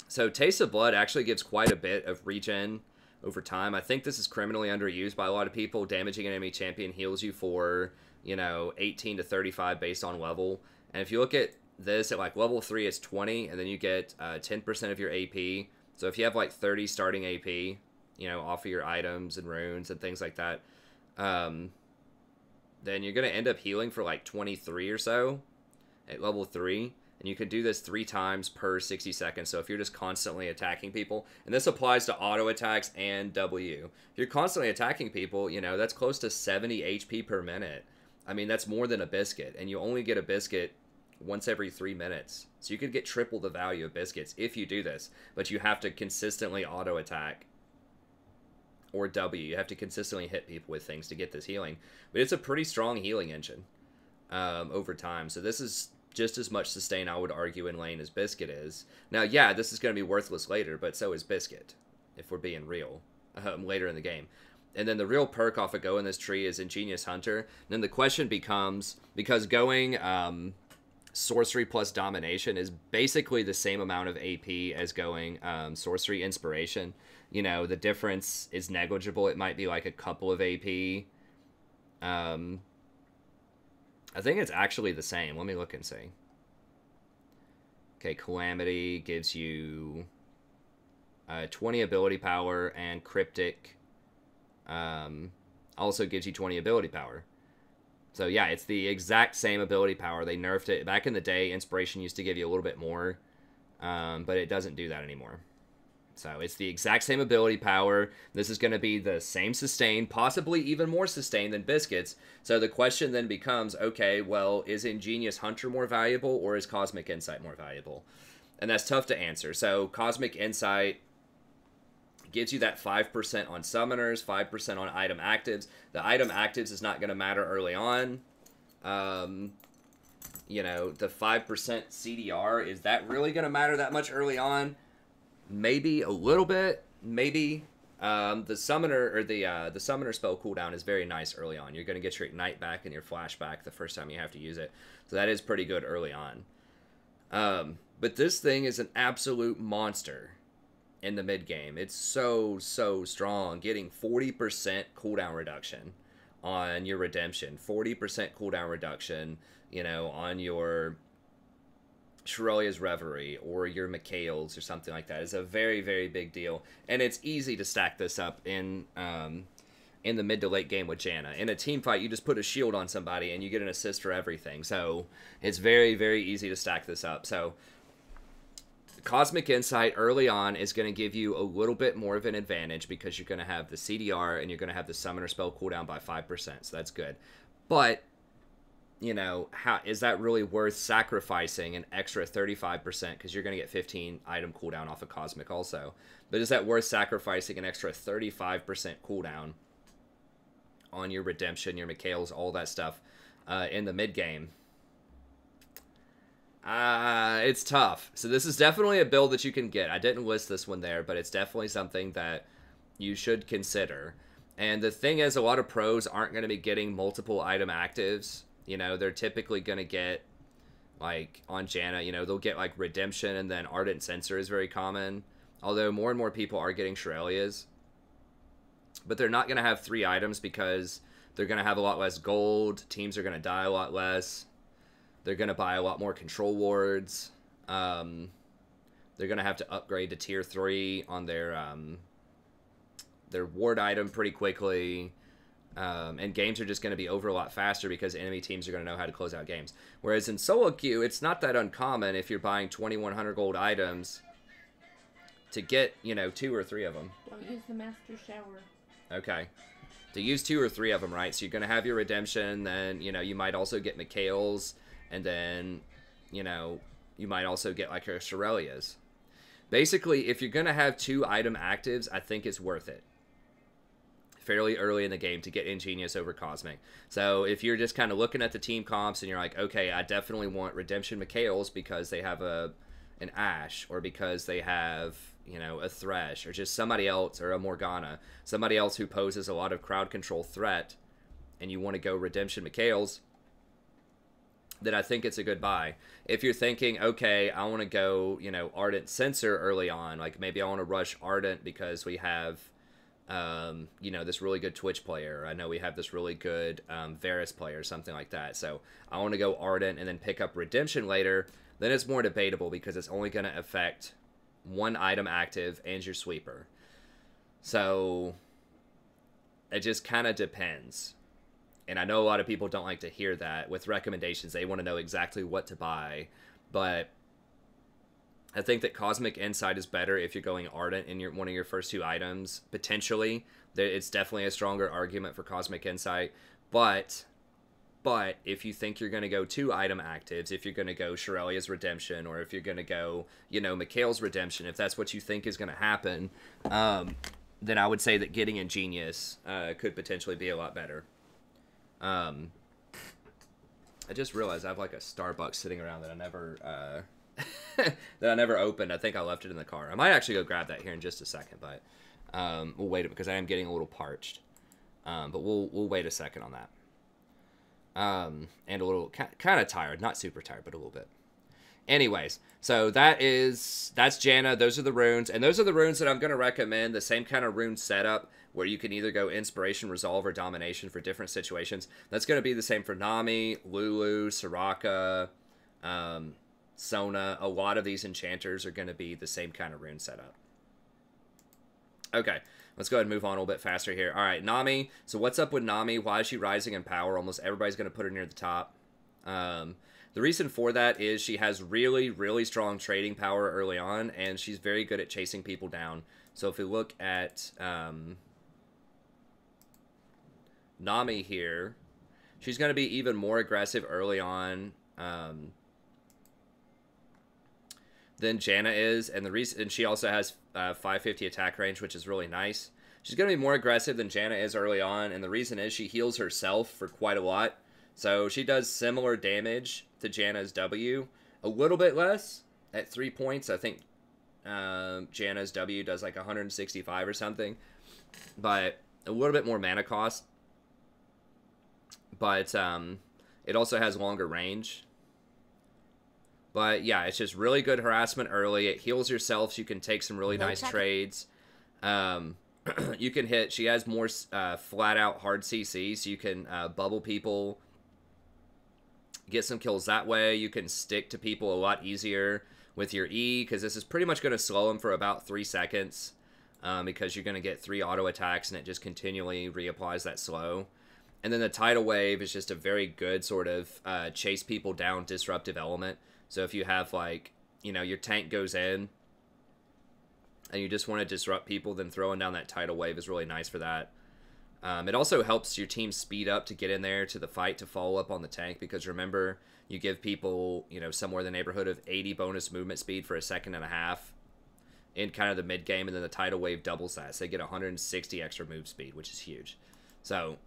So Taste of Blood actually gives quite a bit of regen over time. I think this is criminally underused by a lot of people. Damaging an enemy champion heals you for, you know, 18 to 35 based on level. And if you look at this at like level 3, it's 20, and then you get 10% of your AP. So if you have like 30 starting AP, you know, off of your items and runes and things like that, then you're going to end up healing for like 23 or so at level 3. And you can do this 3 times per 60 seconds. So if you're just constantly attacking people, and this applies to auto attacks and W. If you're constantly attacking people, you know, that's close to 70 HP per minute. I mean, that's more than a Biscuit. And you only get a Biscuit once every 3 minutes. So you could get triple the value of Biscuits if you do this. But you have to consistently auto attack. Or W. You have to consistently hit people with things to get this healing. But it's a pretty strong healing engine over time. So this is just as much sustain, I would argue, in lane as Biscuit is. Now, yeah, this is going to be worthless later, but so is Biscuit, if we're being real, later in the game. And then the real perk off of Go in this tree is Ingenious Hunter. And then the question becomes, because going Sorcery plus Domination is basically the same amount of AP as going Sorcery Inspiration. You know, the difference is negligible. It might be like a couple of AP. I think it's actually the same. Let me look and see. Okay, Calamity gives you 20 ability power, and Cryptic also gives you 20 ability power. So yeah, it's the exact same ability power. They nerfed it. Back in the day, Inspiration used to give you a little bit more, but it doesn't do that anymore. So it's the exact same ability power. This is going to be the same sustain, possibly even more sustain than Biscuits. So the question then becomes, okay, well, is Ingenious Hunter more valuable, or is Cosmic Insight more valuable? And that's tough to answer. So Cosmic Insight gives you that 5% on summoners, 5% on item actives. The item actives is not going to matter early on. You know, the 5% CDR, is that really going to matter that much early on? Maybe a little bit, maybe. The summoner, or the summoner spell cooldown is very nice early on. You're going to get your ignite back and your flash back the first time you have to use it. So that is pretty good early on. But this thing is an absolute monster in the mid game. It's so strong. Getting 40% cooldown reduction on your redemption, 40% cooldown reduction, you know, on your Shirelia's Reverie or your Mikhail's or something like that is a very, very big deal. And it's easy to stack this up in the mid to late game with Janna. In a team fight, you just put a shield on somebody and you get an assist for everything. So it's very, very easy to stack this up. So Cosmic Insight early on is going to give you a little bit more of an advantage because you're going to have the CDR and you're going to have the summoner spell cooldown by 5%. So that's good. But, you know, how is that really worth sacrificing an extra 35%? Because you're going to get 15 item cooldown off of Cosmic also. But is that worth sacrificing an extra 35% cooldown on your Redemption, your Mikhail's, all that stuff in the mid game? It's tough. So this is definitely a build that you can get. I didn't list this one there, but it's definitely something that you should consider. And the thing is, a lot of pros aren't going to be getting multiple item actives. You know, they're typically going to get, like, on Janna, you know, they'll get, like, Redemption, and then Ardent Censor is very common. Although more and more people are getting Shirelia's. But they're not going to have 3 items because they're going to have a lot less gold. Teams are going to die a lot less. They're going to buy a lot more control wards. They're going to have to upgrade to tier 3 on their ward item pretty quickly. And games are just going to be over a lot faster because enemy teams are going to know how to close out games. Whereas in solo queue, it's not that uncommon if you're buying 2,100 gold items to get, you know, 2 or 3 of them. Don't use the master shower. Okay. To use 2 or 3 of them, right? So you're going to have your Redemption, then, you know, you might also get Mikhail's. And then, you know, you might also get, like, your Shirelia's. Basically, if you're going to have 2 item actives, I think it's worth it fairly early in the game to get Ingenious over Cosmic. So if you're just kind of looking at the team comps and you're like, okay, I definitely want Redemption Mikhail's because they have an Ashe, or because they have, you know, a Thresh, or just somebody else, or a Morgana, somebody else who poses a lot of crowd control threat, and you want to go Redemption Mikhail's, then I think it's a good buy. If you're thinking, okay, I want to go, you know, Ardent Censor early on, like maybe I want to rush Ardent because we have, you know, this really good Twitch player. I know we have this really good Varus player, something like that. So I want to go Ardent and then pick up Redemption later. Then it's more debatable because it's only going to affect 1 item active and your sweeper. So it just kind of depends. And I know a lot of people don't like to hear that with recommendations. They want to know exactly what to buy. But I think that Cosmic Insight is better if you're going Ardent in one of your first 2 items. Potentially, it's definitely a stronger argument for Cosmic Insight. But if you think you're going to go 2 item actives, if you're going to go Shirelia's Redemption, or if you're going to go, you know, Mikhail's Redemption, if that's what you think is going to happen, then I would say that getting Ingenious could potentially be a lot better. I just realized I have like a Starbucks sitting around that I never opened. I think I left it in the car. I might actually go grab that here in just a second, but we'll wait because I am getting a little parched. But we'll wait a second on that. And a little kind of tired, not super tired, but a little bit. Anyways, so that's Janna. Those are the runes, and those are the runes that I'm going to recommend. The same kind of rune setup where you can either go Inspiration, Resolve, or Domination for different situations. That's going to be the same for Nami, Lulu, Soraka, Sona. A lot of these enchanters are going to be the same kind of rune setup. Okay, let's go ahead and move on a little bit faster here. All right, Nami. So what's up with Nami? Why is she rising in power? Almost everybody's going to put her near the top. The reason for that is she has really, really strong trading power early on, and she's very good at chasing people down. So if we look at Nami here, she's going to be even more aggressive early on than Janna is, and she also has 550 attack range, which is really nice. She's going to be more aggressive than Janna is early on, and the reason is she heals herself for quite a lot. So she does similar damage to Janna's W, a little bit less at 3 points. I think Janna's W does like 165 or something, but a little bit more mana cost. But it also has longer range. But yeah, it's just really good harassment early. It heals yourself, so you can take some really nice trades. You can hit. She has more flat out hard CC, so you can bubble people, get some kills that way. You can stick to people a lot easier with your E, because this is pretty much going to slow them for about 3 seconds, because you're going to get 3 auto attacks, and it just continually reapplies that slow. And then the tidal wave is just a very good sort of chase people down disruptive element. So if you have, like, you know, your tank goes in and you just want to disrupt people, then throwing down that tidal wave is really nice for that. It also helps your team speed up to get in there to the fight to follow up on the tank, because remember, you give people, you know, somewhere in the neighborhood of 80 bonus movement speed for 1.5 seconds in kind of the mid game, and then the tidal wave doubles that, so they get 160 extra move speed, which is huge. So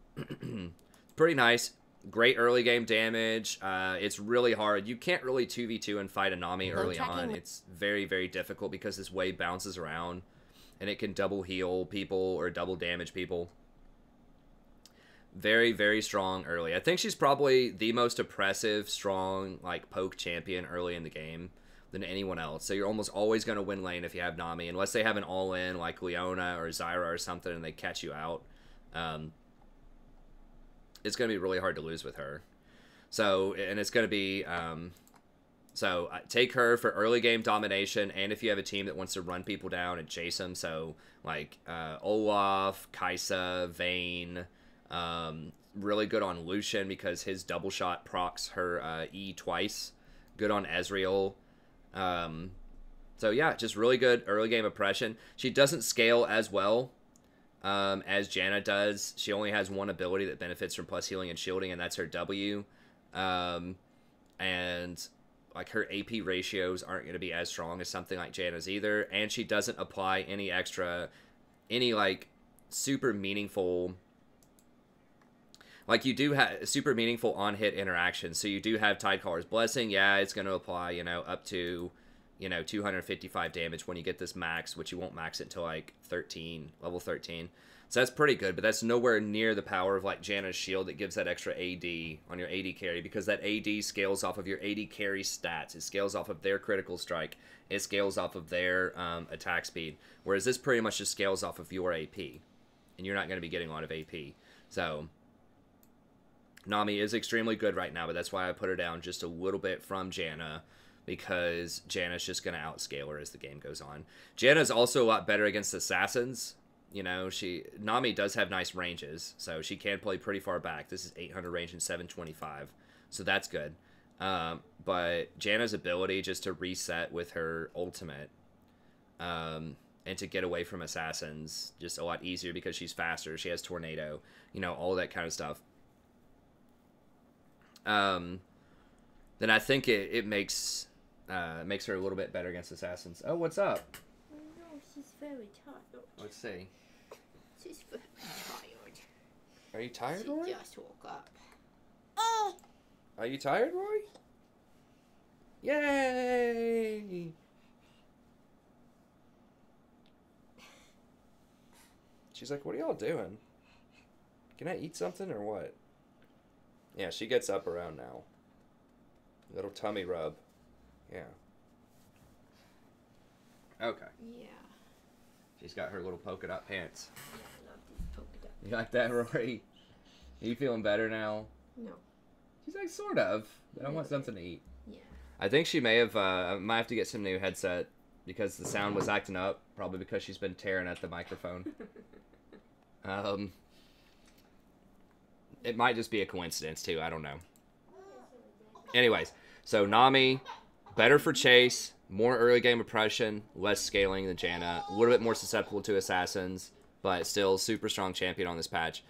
pretty nice. Great early game damage. It's really hard. You can't really 2v2 and fight a Nami early on. It's very, very difficult because this wave bounces around and it can double heal people or double damage people. Very, very strong early. I think she's probably the most oppressive, strong, like, poke champion early in the game than anyone else. So you're almost always going to win lane if you have Nami, unless they have an all-in like Leona or Zyra or something and they catch you out. It's going to be really hard to lose with her. So, and it's going to be, so take her for early game domination, and if you have a team that wants to run people down and chase them, so like Olaf, Kaisa, Vayne, really good on Lucian because his double shot procs her E twice. Good on Ezreal. So yeah, just really good early game oppression. She doesn't scale as well as Janna does. She only has one ability that benefits from plus healing and shielding, and that's her W. And like her AP ratios aren't going to be as strong as something like Janna's either. And she doesn't apply any like super meaningful, like you do have super meaningful on hit interactions. So you do have Tidecaller's Blessing. Yeah, it's going to apply, you know, up to, you know, 255 damage when you get this max, which you won't max it until like level 13. So that's pretty good, but that's nowhere near the power of like Janna's shield that gives that extra AD on your AD carry, because that AD scales off of your AD carry stats. It scales off of their critical strike. It scales off of their attack speed, whereas this pretty much just scales off of your AP, and you're not going to be getting a lot of AP. So Nami is extremely good right now, but that's why I put her down just a little bit from Janna, because Janna's just going to outscale her as the game goes on. Janna's also a lot better against assassins. You know, Nami does have nice ranges, so she can play pretty far back. This is 800 range and 725, so that's good. But Janna's ability just to reset with her ultimate and to get away from assassins just a lot easier because she's faster. She has Tornado, you know, all that kind of stuff. Then I think it makes her a little bit better against assassins. Oh, what's up? No, she's very tired. Let's see. She's very tired. Are you tired, Roy? She just woke up. Oh! Are you tired, Roy? Yay! She's like, what are y'all doing? Can I eat something or what? Yeah, she gets up around now. Little tummy rub. Yeah. Okay. Yeah. She's got her little polka dot pants. Yeah, I love these polka dots. You like that, Rory? Are you feeling better now? No. She's like, sort of. But I want something to eat. Yeah. I think she may have, I might have to get some new headset because the sound was acting up. Probably because she's been tearing at the microphone. It might just be a coincidence, too. I don't know. Anyways, so Nami, better for chase, more early game oppression, less scaling than Janna, a little bit more susceptible to assassins, but still super strong champion on this patch.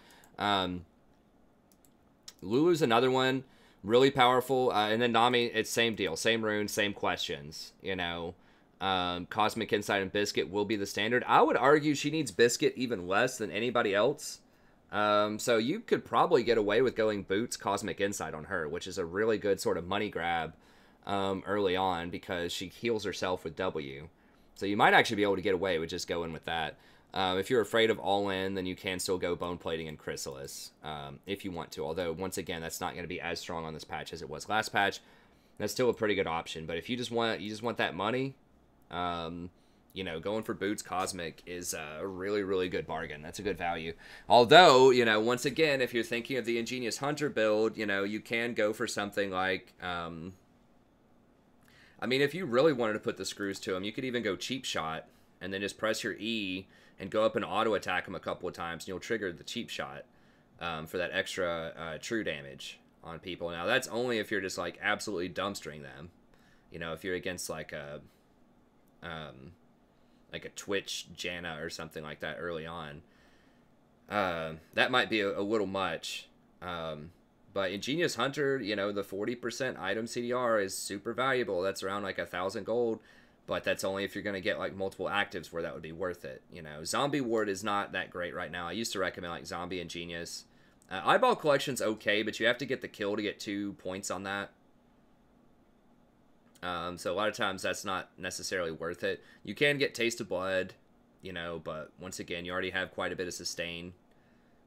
Lulu's another one, really powerful, and then Nami, it's same deal, same rune, same questions, you know. Cosmic Insight and Biscuit will be the standard. I would argue she needs Biscuit even less than anybody else. So you could probably get away with going Boots Cosmic Insight on her, which is a really good sort of money grab early on because she heals herself with W. So you might actually be able to get away with just going with that. If you're afraid of all-in, then you can still go Bone Plating and Chrysalis if you want to. Although, once again, that's not going to be as strong on this patch as it was last patch. That's still a pretty good option. But if you just want that money, you know, going for Boots Cosmic is a really, really good bargain. That's a good value. Although, you know, once again, if you're thinking of the Ingenious Hunter build, you know, you can go for something like, I mean, if you really wanted to put the screws to him, you could even go Cheap Shot and then just press your E and go up and auto attack him a couple of times, and you'll trigger the Cheap Shot for that extra true damage on people. Now, that's only if you're just, like, absolutely dumpstering them. You know, if you're against, like a Twitch Janna or something like that early on. That might be a little much. But Ingenious Hunter, you know, the 40% item CDR is super valuable. That's around like 1,000 gold. But that's only if you're going to get like multiple actives where that would be worth it. You know, Zombie Ward is not that great right now. I used to recommend like Zombie Ingenious. Eyeball Collection's okay, but you have to get the kill to get 2 points on that. So a lot of times that's not necessarily worth it. You can get Taste of Blood, you know, but once again, you already have quite a bit of sustain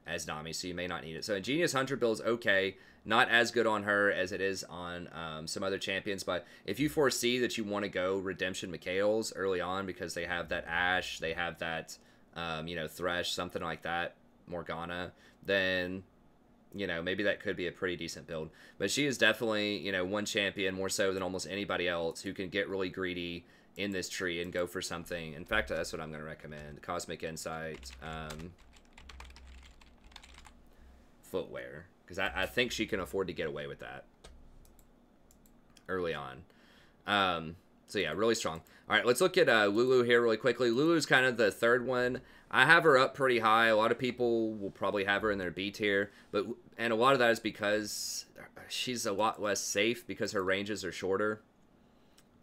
as Nami, so you may not need it. So Ingenious Hunter build's okay. Not as good on her as it is on some other champions, but if you foresee that you want to go Redemption Mikhails early on because they have that Ashe, they have that, you know, Thresh, something like that, Morgana, then, you know, maybe that could be a pretty decent build. But she is definitely, you know, one champion more so than almost anybody else who can get really greedy in this tree and go for something. In fact, that's what I'm going to recommend. Cosmic Insight, footwear. Because I think she can afford to get away with that early on. So yeah, really strong. All right, let's look at Lulu here really quickly. Lulu's kind of the third one. I have her up pretty high. A lot of people will probably have her in their B tier, and a lot of that is because she's a lot less safe because her ranges are shorter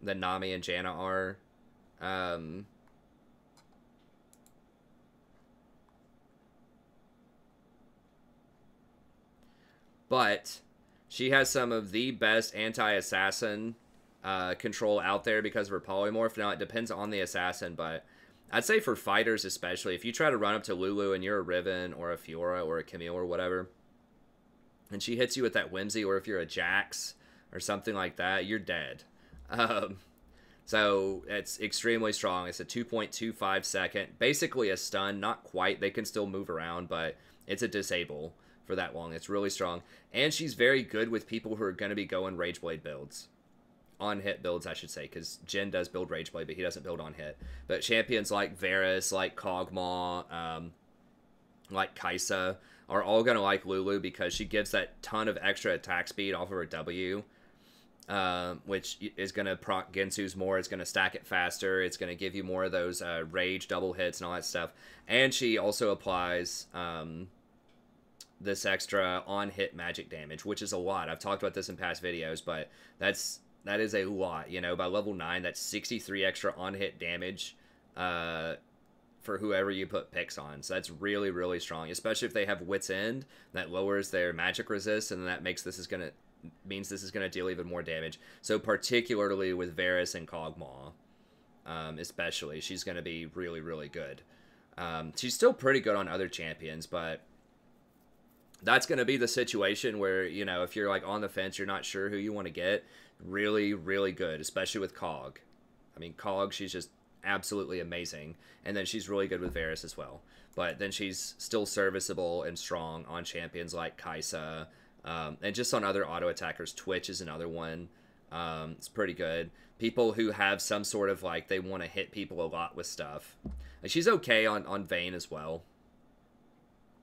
than Nami and Janna are. But she has some of the best anti-assassin control out there because of her polymorph. Now, it depends on the assassin, but I'd say for fighters especially, if you try to run up to Lulu and you're a Riven or a Fiora or a Camille or whatever, and she hits you with that Whimsy, or if you're a Jax or something like that, you're dead. So it's extremely strong. It's a 2.25 second, basically a stun, not quite. They can still move around, but it's a disable for that long. It's really strong. And she's very good with people who are going to be going Rageblade builds. On-hit builds, I should say, because Jin does build Rageblade, but he doesn't build on-hit. But champions like Varus, like Kog'Maw, like Kaisa, are all going to like Lulu because she gives that ton of extra attack speed off of her W, which is going to proc Gensu's more. It's going to stack it faster. It's going to give you more of those rage double hits and all that stuff. And she also applies this extra on-hit magic damage, which is a lot. I've talked about this in past videos, but that is a lot. You know, by level 9, that's 63 extra on-hit damage for whoever you put picks on. So that's really, really strong, especially if they have Wit's End. That lowers their magic resist, and that means this is gonna deal even more damage. So particularly with Varus and Kog'Maw, especially, she's gonna be really, really good. She's still pretty good on other champions, but that's going to be the situation where, you know, if you're like on the fence, you're not sure who you want to get, really, really good, especially with Cog. I mean, Cog, she's just absolutely amazing. And then she's really good with Varus as well. But then she's still serviceable and strong on champions like Kaisa. And just on other auto attackers. Twitch is another one. It's pretty good. People who have some sort of, like, they want to hit people a lot with stuff. And she's okay on Vayne as well.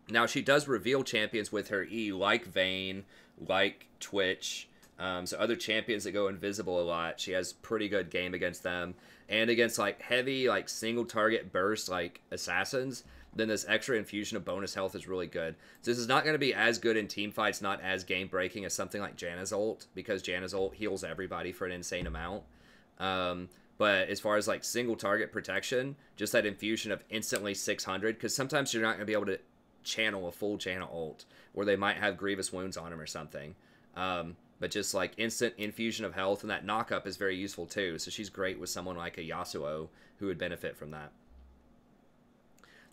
Now, she does reveal champions with her E, like Vayne, like Twitch. So other champions that go invisible a lot, she has pretty good game against them. And against, like, heavy, like, single target burst, like, assassins, then this extra infusion of bonus health is really good. So this is not going to be as good in team fights, not as game-breaking as something like Janna's ult, because Janna's ult heals everybody for an insane amount. But as far as, like, single target protection, just that infusion of instantly 600, because sometimes you're not going to be able to channel a full Janna ult, or they might have grievous wounds on him or something. But just, like, instant infusion of health, and that knock-up is very useful, too. So she's great with someone like a Yasuo, who would benefit from that.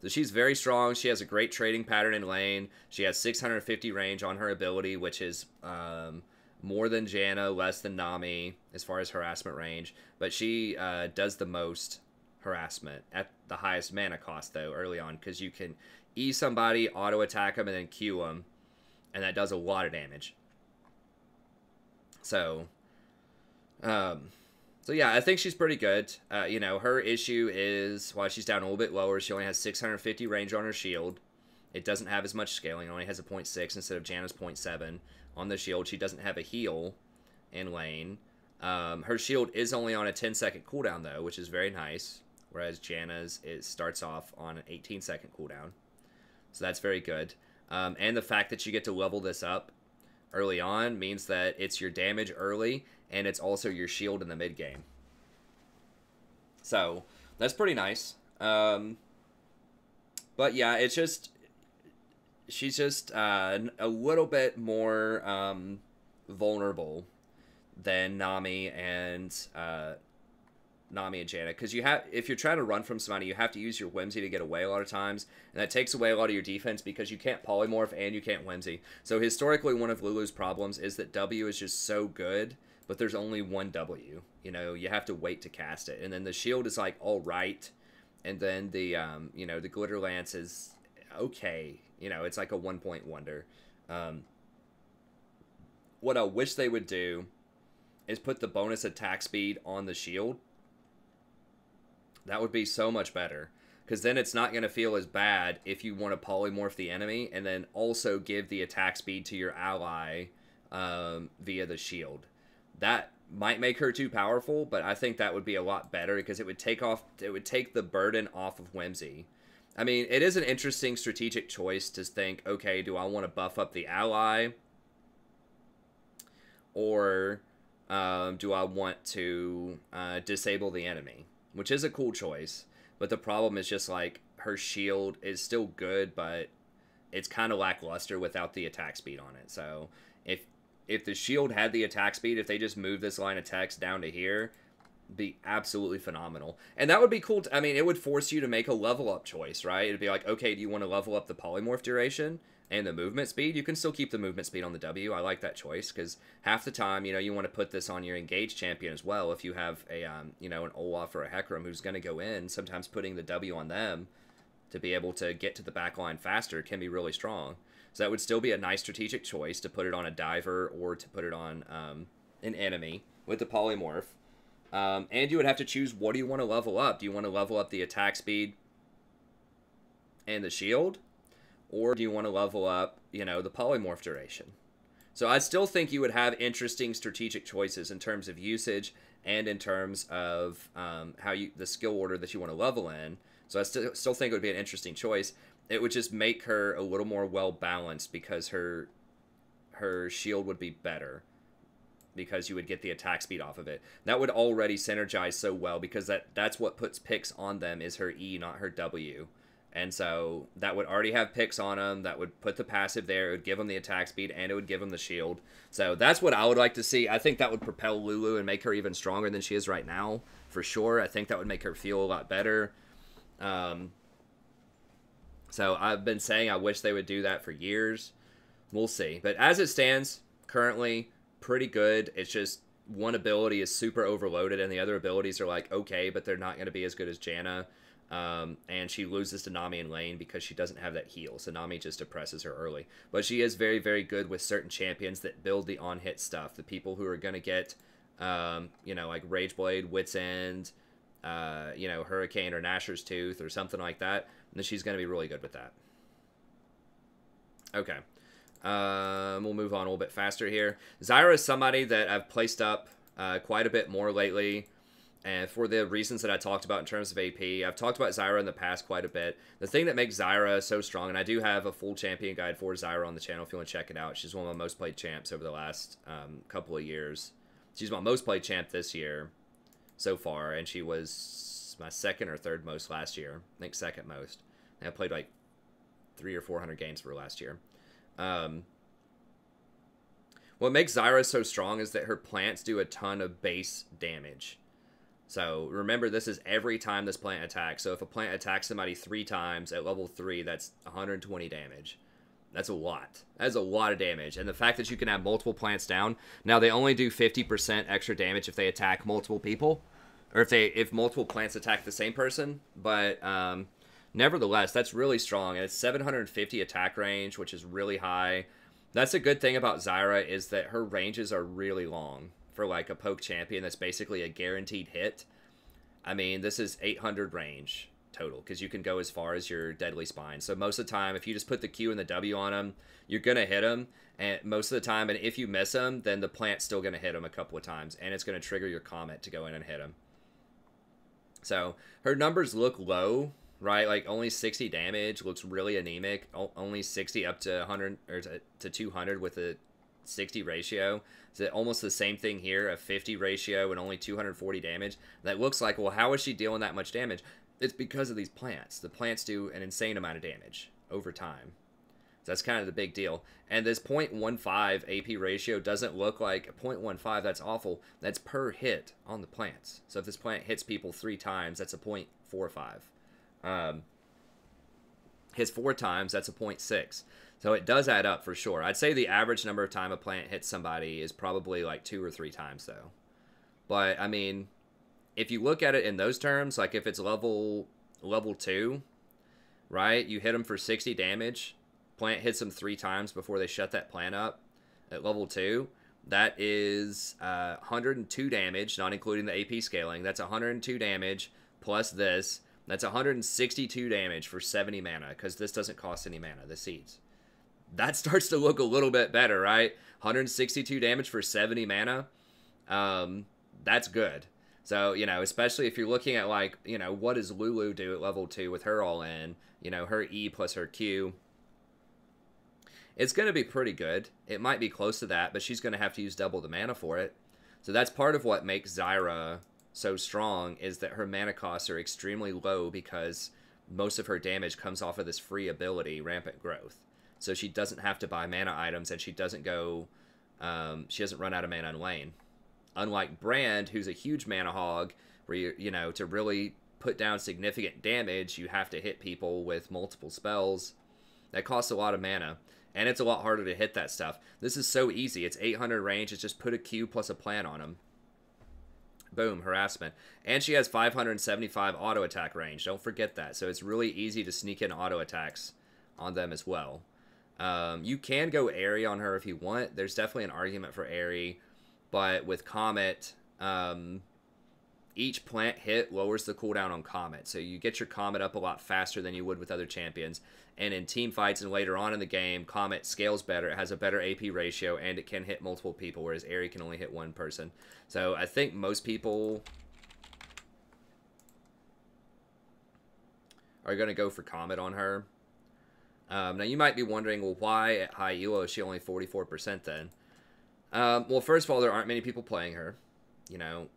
So she's very strong. She has a great trading pattern in lane. She has 650 range on her ability, which is more than Janna, less than Nami, as far as harassment range. But she does the most harassment at the highest mana cost, though, early on, because you can E somebody, auto-attack them, and then Q them, and that does a lot of damage. So yeah, I think she's pretty good. You know, her issue is, while she's down a little bit lower, she only has 650 range on her shield. It doesn't have as much scaling. It only has a 0.6 instead of Janna's 0.7 on the shield. She doesn't have a heal in lane. Her shield is only on a 10-second cooldown, though, which is very nice, whereas Janna's, it starts off on an 18-second cooldown. So that's very good. And the fact that you get to level this up early on means that it's your damage early, and it's also your shield in the mid game. So that's pretty nice. But yeah, it's just, she's just a little bit more vulnerable than Nami and Janna, because you have, if you're trying to run from somebody, you have to use your whimsy to get away a lot of times, and that takes away a lot of your defense because you can't polymorph and you can't whimsy. So historically, one of Lulu's problems is that W is just so good, but there's only one W. You know, you have to wait to cast it, and then the shield is like all right, and then the you know, the glitter lance is okay. You know, it's like a 1-point wonder. What I wish they would do is put the bonus attack speed on the shield. That would be so much better, because then it's not going to feel as bad if you want to polymorph the enemy and then also give the attack speed to your ally via the shield. That might make her too powerful, but I think that would be a lot better, because it would take the burden off of whimsy. I mean, it is an interesting strategic choice to think, okay, do I want to buff up the ally, or do I want to disable the enemy? Which is a cool choice, but the problem is just, like, her shield is still good, but it's kind of lackluster without the attack speed on it. So if the shield had the attack speed, if they just moved this line of text down to here, be absolutely phenomenal. And that would be cool. I mean, it would force you to make a level up choice, right? It'd be like, okay, do you want to level up the polymorph duration and the movement speed? You can still keep the movement speed on the W. I like that choice, because half the time, you know, you want to put this on your engaged champion as well. If you have a, you know, an Olaf or a Hecarim who's going to go in, sometimes putting the W on them to be able to get to the back line faster can be really strong. So that would still be a nice strategic choice to put it on a diver or to put it on an enemy with the polymorph. And you would have to choose, what do you want to level up? Do you want to level up the attack speed and the shield? Or do you want to level up, you know, the polymorph duration? So I still think you would have interesting strategic choices in terms of usage and in terms of the skill order that you want to level in. So I still think it would be an interesting choice. It would just make her a little more well-balanced, because her shield would be better, because you would get the attack speed off of it. That would already synergize so well, because that's what puts picks on them, is her E, not her W. And so that would already have picks on them. That would put the passive there. It would give them the attack speed, and it would give them the shield. So that's what I would like to see. I think that would propel Lulu and make her even stronger than she is right now, for sure. I think that would make her feel a lot better. So I've been saying I wish they would do that for years. We'll see. But as it stands, currently, pretty good. It's just one ability is super overloaded and the other abilities are like okay, but they're not going to be as good as Janna. And she loses to Nami in lane because she doesn't have that heal. So Nami just oppresses her early. But she is very, very good with certain champions that build the on-hit stuff. The people who are going to get, you know, like Rage Blade, Wit's End, you know, Hurricane or Nashor's Tooth or something like that. Then she's going to be really good with that. Okay. We'll move on a little bit faster here. Zyra is somebody that I've placed up quite a bit more lately. And for the reasons that I talked about in terms of AP, I've talked about Zyra in the past quite a bit. The thing that makes Zyra so strong, and I do have a full champion guide for Zyra on the channel if you want to check it out. She's one of my most played champs over the last couple of years. She's my most played champ this year so far, and she was my second or third most last year. I think second most. And I played like 300 or 400 games for her last year. What makes Zyra so strong is that her plants do a ton of base damage. So remember, this is every time this plant attacks. So if a plant attacks somebody 3 times at level 3, that's 120 damage. That's a lot. That's a lot of damage. And the fact that you can have multiple plants down. Now, they only do 50% extra damage if they attack multiple people. Or if multiple plants attack the same person. But nevertheless, that's really strong. And it's 750 attack range, which is really high. That's a good thing about Zyra is that her ranges are really long. For like a poke champion that's basically a guaranteed hit. I mean, this is 800 range total because you can go as far as your deadly spine. So most of the time, if you just put the Q and the W on them, you're going to hit them. And most of the time, and if you miss them, then the plant's still going to hit them a couple of times. And it's going to trigger your comet to go in and hit them. So her numbers look low, right? Like only 60 damage looks really anemic. Only 60 up to 100 or to 200 with a 60 ratio. So almost the same thing here, a 50 ratio and only 240 damage. That looks like, well, how is she dealing that much damage? It's because of these plants. The plants do an insane amount of damage over time. So that's kind of the big deal. And this 0.15 AP ratio doesn't look like 0.15. That's awful. That's per hit on the plants. So if this plant hits people 3 times, that's a 0.45. Hits 4 times, that's a 0.6. So it does add up for sure. I'd say the average number of time a plant hits somebody is probably like 2 or 3 times though. But I mean, if you look at it in those terms, like if it's level 2, right? You hit them for 60 damage. Plant hits them 3 times before they shut that plant up at level 2. That is 102 damage, not including the AP scaling. That's 102 damage plus this. That's 162 damage for 70 mana because this doesn't cost any mana, the seeds. That starts to look a little bit better, right? 162 damage for 70 mana. That's good. So, you know, especially if you're looking at, like, you know, what does Lulu do at level 2 with her all in? You know, her E plus her Q. It's going to be pretty good. It might be close to that, but she's going to have to use double the mana for it. So that's part of what makes Zyra so strong is that her mana costs are extremely low because most of her damage comes off of this free ability, Rampant Growth. So she doesn't have to buy mana items, and she doesn't go, she doesn't run out of mana in lane. Unlike Brand, who's a huge mana hog, where you know, to really put down significant damage, you have to hit people with multiple spells. That costs a lot of mana, and it's a lot harder to hit that stuff. This is so easy. It's 800 range. It's just put a Q plus a plant on them. Boom, harassment. And she has 575 auto attack range. Don't forget that. So it's really easy to sneak in auto attacks on them as well. You can go Airy on her if you want. There's definitely an argument for Airy. But with Comet, each plant hit lowers the cooldown on Comet. So you get your Comet up a lot faster than you would with other champions. And in team fights and later on in the game, Comet scales better. It has a better AP ratio, and it can hit multiple people, whereas Airy can only hit one person. So I think most people are going to go for Comet on her. Now, you might be wondering, well, why at high elo is she only 44% then? Well, first of all, there aren't many people playing her. You know,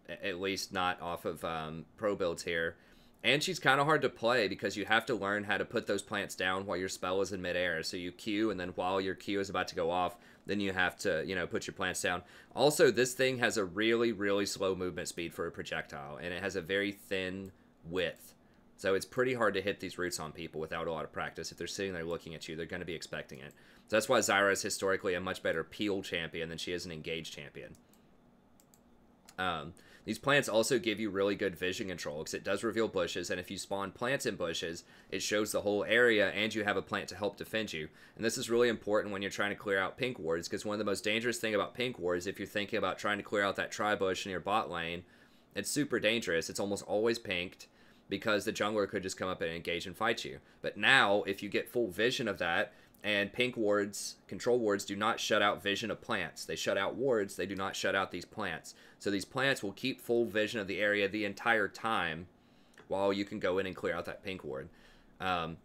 at least not off of pro builds here. And she's kind of hard to play because you have to learn how to put those plants down while your spell is in midair. So you Q, and then while your Q is about to go off, then you have to, you know, put your plants down. Also, this thing has a really, really slow movement speed for a projectile, and it has a very thin width. So it's pretty hard to hit these roots on people without a lot of practice. If they're sitting there looking at you, they're going to be expecting it. So that's why Zyra is historically a much better peel champion than she is an engaged champion. These plants also give you really good vision control because it does reveal bushes, and if you spawn plants in bushes, it shows the whole area, and you have a plant to help defend you. And this is really important when you're trying to clear out pink wards, because one of the most dangerous thing about pink wards, if you're thinking about trying to clear out that tri-bush in your bot lane, it's super dangerous. It's almost always pinked, because the jungler could just come up and engage and fight you. But now, if you get full vision of that, and pink wards, control wards, do not shut out vision of plants. They shut out wards, they do not shut out these plants. So these plants will keep full vision of the area the entire time while you can go in and clear out that pink ward. And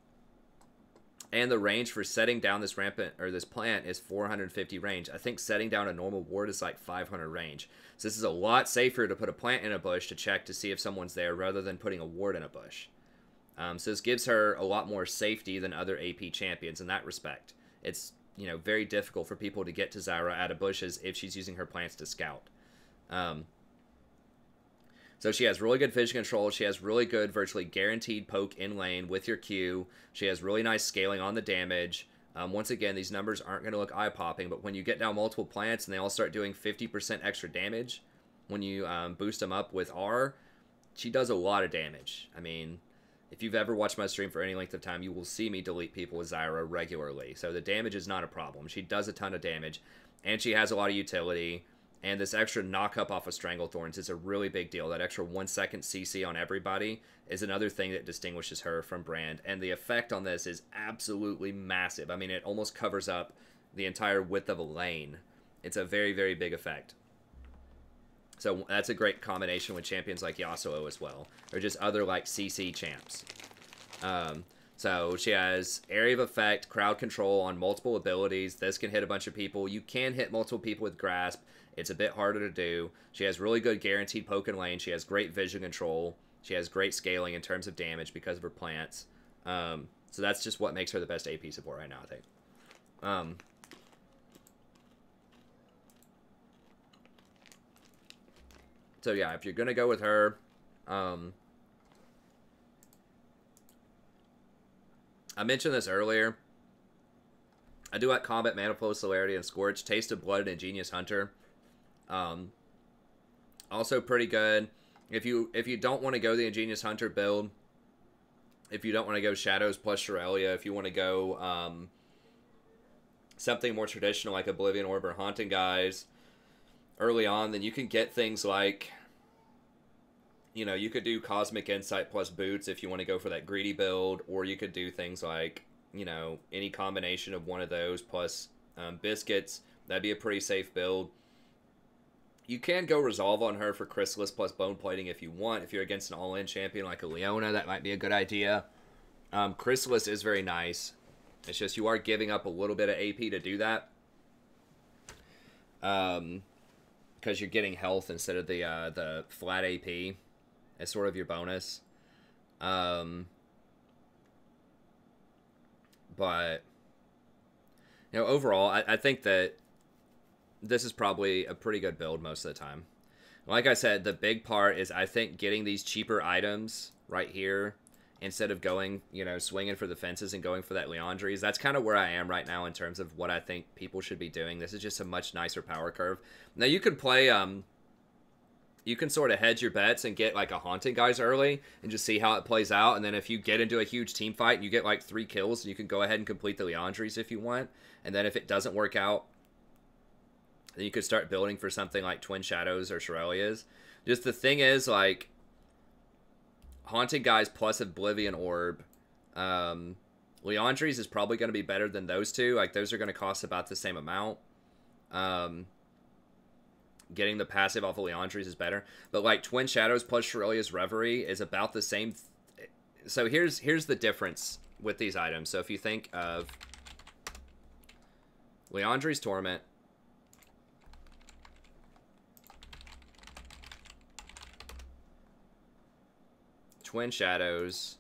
the range for setting down this rampant, or this plant, is 450 range. I think setting down a normal ward is like 500 range. So this is a lot safer to put a plant in a bush to check to see if someone's there rather than putting a ward in a bush. So this gives her a lot more safety than other AP champions in that respect. It's, you know, very difficult for people to get to Zyra out of bushes if she's using her plants to scout. So she has really good vision control. She has really good, virtually guaranteed poke in lane with your Q. She has really nice scaling on the damage. Once again, these numbers aren't going to look eye-popping, but when you get down multiple plants and they all start doing 50% extra damage, when you boost them up with R, she does a lot of damage. I mean, if you've ever watched my stream for any length of time, you will see me delete people with Zyra regularly. So the damage is not a problem. She does a ton of damage, and she has a lot of utility. And this extra knock-up off of Stranglethorns is a really big deal. That extra 1 second CC on everybody is another thing that distinguishes her from Brand. And the effect on this is absolutely massive. I mean, it almost covers up the entire width of a lane. It's a very, very big effect. So that's a great combination with champions like Yasuo as well, or just other like CC champs. So she has area of effect, crowd control on multiple abilities. This can hit a bunch of people. You can hit multiple people with grasp. It's a bit harder to do. She has really good guaranteed poke and lane. She has great vision control. She has great scaling in terms of damage because of her plants. So that's just what makes her the best AP support right now, I think. So yeah, if you're going to go with her, I mentioned this earlier. I do like Combat, Maniflow, Celerity, and Scorch. Taste of Blood, and Ingenious Hunter. Also pretty good. If you don't want to go the Ingenious Hunter build, if you don't want to go Shadows plus Shirellia, if you want to go something more traditional like Oblivion Orb or Haunting Guys early on, then you can get things like, you know, you could do Cosmic Insight plus Boots if you want to go for that greedy build, or you could do things like, you know, any combination of one of those plus Biscuits. That'd be a pretty safe build. You can go Resolve on her for Chrysalis plus Bone Plating if you want. If you're against an all-in champion like a Leona, that might be a good idea. Chrysalis is very nice. It's just you are giving up a little bit of AP to do that. Because you're getting health instead of the flat AP as sort of your bonus. But, you know, overall, I think that this is probably a pretty good build most of the time. Like I said, the big part is, I think, getting these cheaper items right here instead of going, you know, swinging for the fences and going for that Leandries. That's kind of where I am right now in terms of what I think people should be doing. This is just a much nicer power curve. Now, you could play, you can sort of hedge your bets and get, like, a Haunting Guys early and just see how it plays out. And then if you get into a huge team fight and you get, like, 3 kills, you can go ahead and complete the Leandries if you want. And then if it doesn't work out, then you could start building for something like Twin Shadows or Shirelias. Just the thing is, like, Haunting Guys plus Oblivion Orb, Leandries is probably going to be better than those two. Like, those are going to cost about the same amount. Getting the passive off of Leandries is better. But, like, Twin Shadows plus Shirelia's Reverie is about the same. So here's the difference with these items. So if you think of Leandries Torment, Twin Shadows,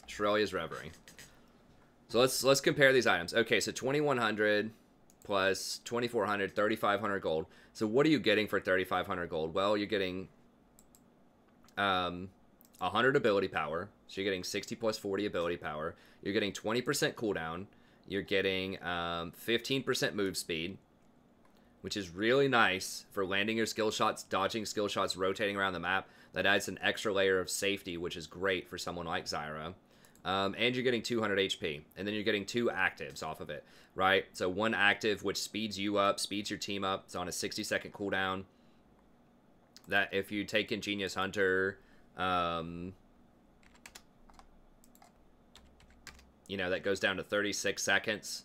Shirelia's Reverie. So let's compare these items. Okay, so 2100 plus 2400, 3500 gold. So what are you getting for 3500 gold? Well, you're getting 100 ability power. So you're getting 60 plus 40 ability power. You're getting 20% cooldown. You're getting 15% move speed. which is really nice for landing your skill shots, dodging skill shots, rotating around the map. That adds an extra layer of safety, which is great for someone like Zyra. And you're getting 200 HP, and then you're getting 2 actives off of it, right? So 1 active, which speeds you up, speeds your team up. It's on a 60-second cooldown. That if you take Ingenious Hunter, you know, that goes down to 36 seconds,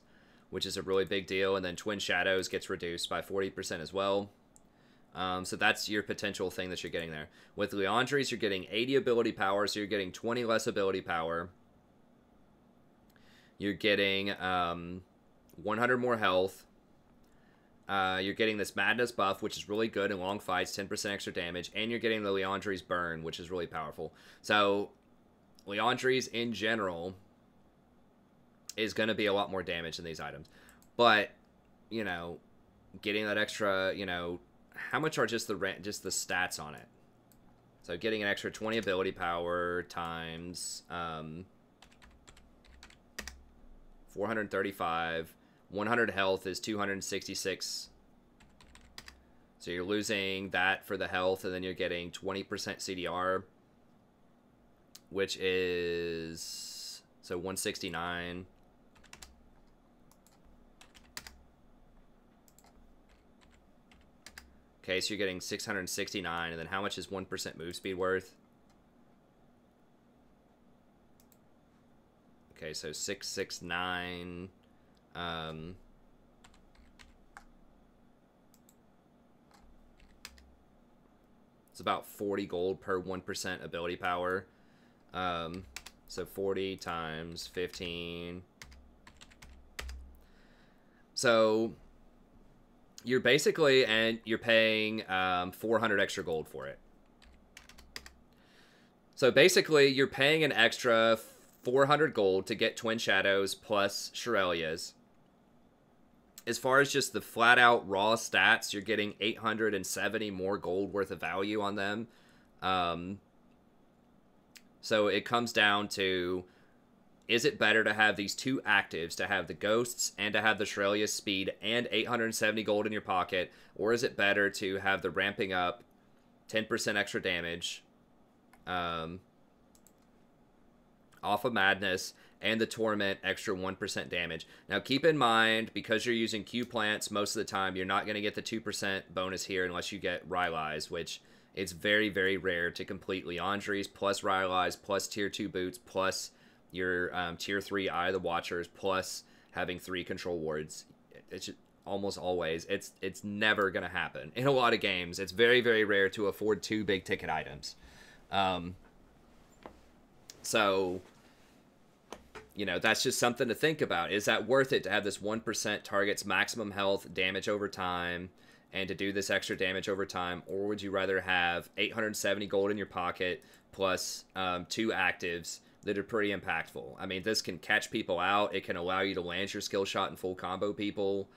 which is a really big deal. And then Twin Shadows gets reduced by 40% as well. So that's your potential thing that you're getting there. With Leandri's, you're getting 80 ability power, so you're getting 20 less ability power. You're getting 100 more health. You're getting this Madness buff, which is really good in long fights, 10% extra damage. And you're getting the Leandri's burn, which is really powerful. So Leandri's, in general, is going to be a lot more damage than these items. But, you know, getting that extra, you know... How much are just the stats on it? So getting an extra 20 ability power times 435. 100 health is 266. So you're losing that for the health, and then you're getting 20% CDR, which is... So 169. Okay, so you're getting 669, and then how much is 1% move speed worth? Okay, so 669. It's about 40 gold per 1% ability power. So 40 times 15. So... You're basically, and you're paying 400 extra gold for it. So basically, you're paying an extra 400 gold to get Twin Shadows plus Shirelia's. As far as just the flat-out raw stats, you're getting 870 more gold worth of value on them. So it comes down to... Is it better to have these 2 actives, to have the Ghosts and to have the Shirelia's speed and 870 gold in your pocket? Or is it better to have the ramping up 10% extra damage off of Madness and the Torment extra 1% damage? Now keep in mind, because you're using Q plants most of the time, you're not going to get the 2% bonus here unless you get Rylai's, which it's very, very rare to complete Leandri's plus Rylai's plus tier 2 boots plus... your tier 3 Eye of the Watchers plus having 3 control wards. It's just almost always. It's never going to happen. In a lot of games, it's very, very rare to afford 2 big ticket items. So, you know, that's just something to think about. Is that worth it to have this 1% targets maximum health, damage over time, and to do this extra damage over time? Or would you rather have 870 gold in your pocket plus 2 actives that are pretty impactful? I mean, this can catch people out. It can allow you to land your skill shot and full combo people.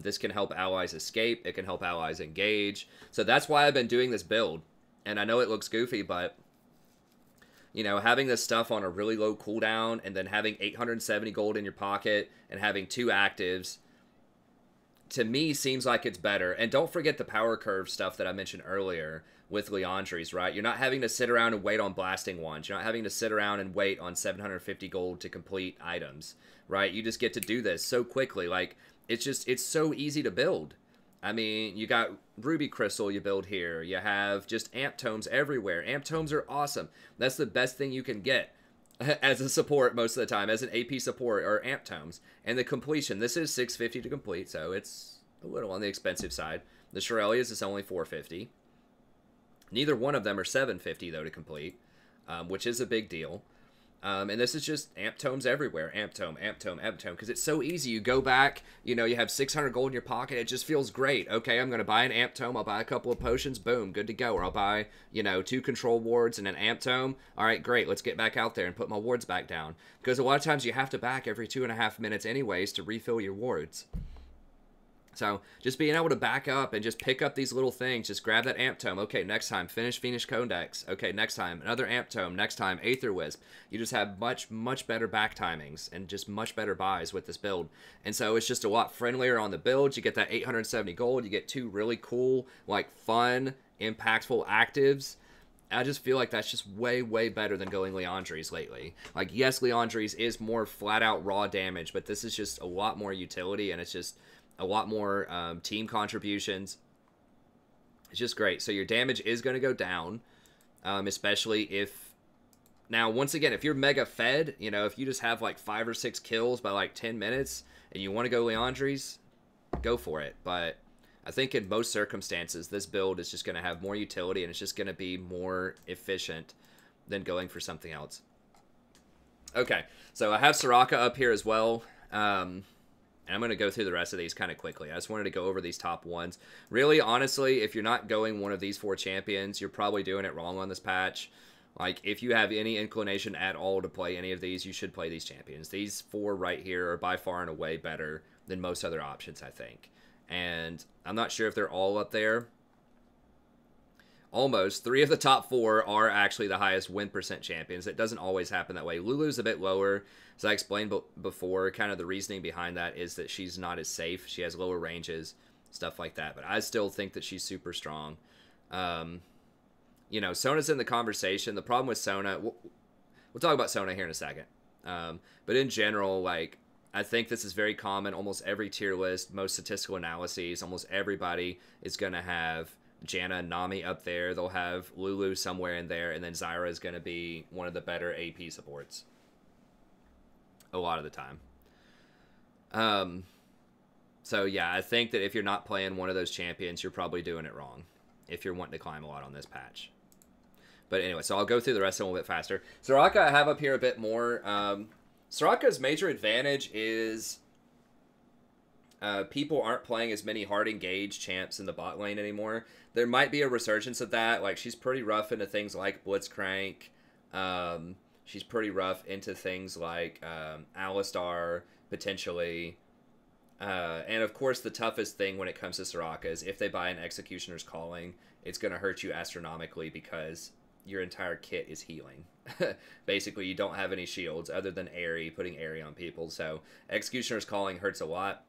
This can help allies escape. It can help allies engage. So that's why I've been doing this build. And I know it looks goofy, but, you know, having this stuff on a really low cooldown and then having 870 gold in your pocket and having 2 actives, to me, seems like it's better. And don't forget the power curve stuff that I mentioned earlier with Leandri's, right? You're not having to sit around and wait on blasting wands. You're not having to sit around and wait on 750 gold to complete items, right? You just get to do this so quickly. Like, it's so easy to build. I mean, you got Ruby Crystal you build here. You have just Amp Tomes everywhere. Amp Tomes are awesome. That's the best thing you can get as a support most of the time, as an AP support, or Amp Tomes. And the completion, this is 650 to complete, so it's a little on the expensive side. The Shirelia's is only 450. Neither one of them are 750, though, to complete, which is a big deal. And this is just Amp Tomes everywhere. Amp Tome, Amp Tome, Amp Tome. Because it's so easy. You go back, you know, you have 600 gold in your pocket. It just feels great. Okay, I'm going to buy an Amp Tome. I'll buy a couple of potions. Boom, good to go. Or I'll buy, you know, 2 control wards and an Amp Tome. All right, great. Let's get back out there and put my wards back down. Because a lot of times you have to back every 2.5 minutes anyways to refill your wards. So just being able to back up and just pick up these little things, just grab that Amp Tome. Okay, next time, finish Fiendish Codex. Okay, next time, another Amp Tome. Next time, Aether Wisp. You just have much, much better back timings and just much better buys with this build. And so it's just a lot friendlier on the build. You get that 870 gold. You get 2 really cool, like fun, impactful actives. I just feel like that's just way, way better than going Leandries lately. Like, yes, Leandries is more flat-out raw damage, but this is just a lot more utility, and it's just a lot more team contributions. It's just great. So your damage is going to go down, especially if... Now, once again, if you're mega fed, you know, if you just have like 5 or 6 kills by like 10 minutes and you want to go Leandries, go for it. But I think in most circumstances, this build is just going to have more utility and it's just going to be more efficient than going for something else. Okay, so I have Soraka up here as well. And I'm going to go through the rest of these kind of quickly. I just wanted to go over these top ones. Really, honestly, if you're not going one of these 4 champions, you're probably doing it wrong on this patch. Like, if you have any inclination at all to play any of these, you should play these champions. These 4 right here are by far and away better than most other options, I think. And I'm not sure if they're all up there. Almost. 3 of the top 4 are actually the highest win percent champions. It doesn't always happen that way. Lulu's a bit lower. As I explained before, kind of the reasoning behind that is that she's not as safe. She has lower ranges, stuff like that. But I still think that she's super strong. You know, Sona's in the conversation. The problem with Sona... We'll talk about Sona here in a second. But in general, like, I think this is very common. Almost every tier list, most statistical analyses, almost everybody is going to have Janna and Nami up there. They'll have Lulu somewhere in there. And then Zyra is going to be one of the better AP supports. A lot of the time. So yeah, I think that if you're not playing one of those champions, you're probably doing it wrong. If you're wanting to climb a lot on this patch. But anyway, so I'll go through the rest of them a little bit faster. Soraka I have up here a bit more. Soraka's major advantage is people aren't playing as many hard engaged champs in the bot lane anymore. There might be a resurgence of that. Like, she's pretty rough into things like Blitzcrank. She's pretty rough into things like Alistar, potentially. And, of course, the toughest thing when it comes to Soraka is if they buy an Executioner's Calling, it's going to hurt you astronomically because your entire kit is healing. Basically, you don't have any shields other than Airy, putting Airy on people. So, Executioner's Calling hurts a lot.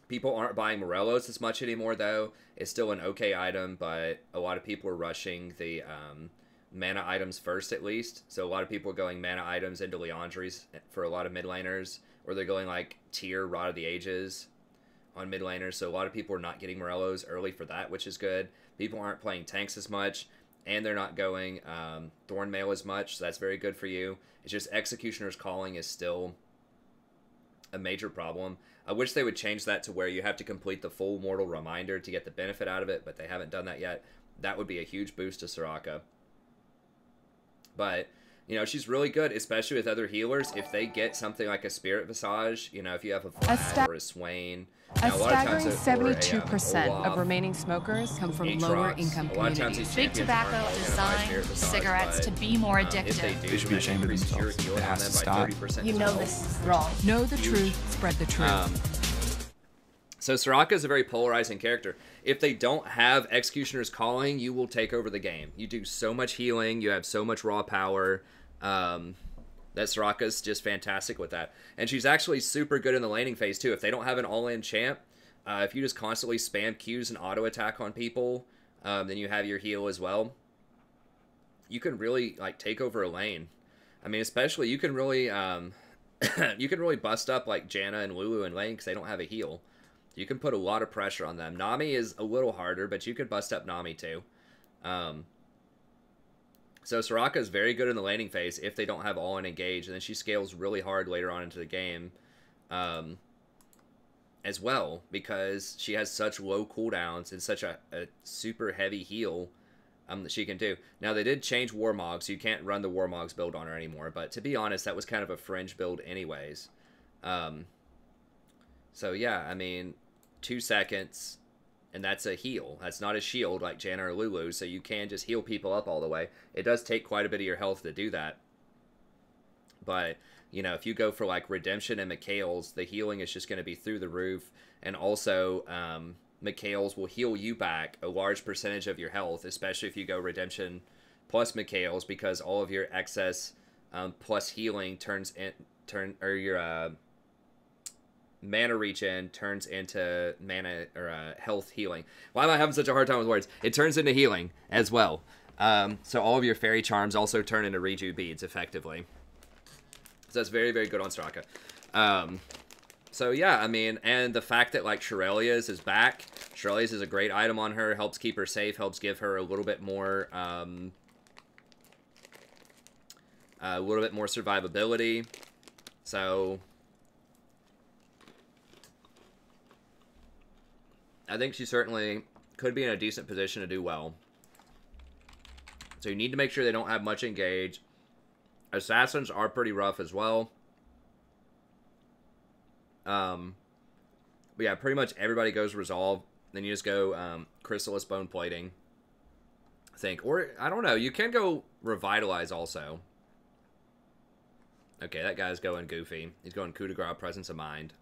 People aren't buying Morellos as much anymore, though. It's still an okay item, but a lot of people are rushing the... mana items first, at least. So a lot of people are going mana items into Leandries for a lot of mid laners, or they're going like tier Rod of the Ages on mid laners. So a lot of people are not getting Morellos early for that, which is good. People aren't playing tanks as much, and they're not going Thornmail as much, so that's very good for you. It's just Executioner's Calling is still a major problem. I wish they would change that to where you have to complete the full Mortal Reminder to get the benefit out of it, but they haven't done that yet. That would be a huge boost to Soraka. But, you know, she's really good, especially with other healers. If they get something like a Spirit Visage, you know, if you have a Vlad or a Swain. A staggering 72% of remaining smokers come from lower-income communities. Big Tobacco designed cigarettes to be more addictive. They should be ashamed of themselves. It has to stop. You know this is wrong. Know the truth, spread the truth. So Soraka is a very polarizing character. If they don't have Executioner's Calling, you will take over the game. You do so much healing. You have so much raw power. That Soraka's just fantastic with that. And she's actually super good in the laning phase, too. If they don't have an all-in champ, if you just constantly spam Qs and auto-attack on people, then you have your heal as well. You can really, like, take over a lane. I mean, especially, you can really, you can really bust up, like, Janna and Lulu in lane because they don't have a heal. You can put a lot of pressure on them. Nami is a little harder, but you could bust up Nami too. So Soraka is very good in the laning phase if they don't have all in engage, and then she scales really hard later on into the game as well, because she has such low cooldowns and such a super heavy heal that she can do. Now, they did change Warmog, so you can't run the Warmog's build on her anymore, but to be honest, that was kind of a fringe build anyways. So yeah, I mean, 2 seconds, and that's a heal. That's not a shield like Janna or Lulu, so you can just heal people up all the way. It does take quite a bit of your health to do that. But You know, if you go for like Redemption and Mikhail's, the healing is just going to be through the roof. And also, Mikhail's will heal you back a large percentage of your health, especially if you go Redemption plus Mikhail's, because all of your excess plus healing your mana regen turns into mana or health healing. Why am I having such a hard time with words? It turns into healing as well. So all of your fairy charms also turn into reju beads effectively. So that's very, very good on Soraka. So yeah, I mean, and the fact that like Shirelia's is back. Shirelia's is a great item on her. Helps keep her safe. Helps give her a little bit more survivability. So I think she certainly could be in a decent position to do well. So you need to make sure they don't have much engage. Assassins are pretty rough as well. But yeah, pretty much everybody goes Resolve. Then you just go Chrysalis Bone Plating, I think. Or, I don't know, you can go Revitalize also. Okay, that guy's going goofy. He's going Coup de Grace, Presence of Mind.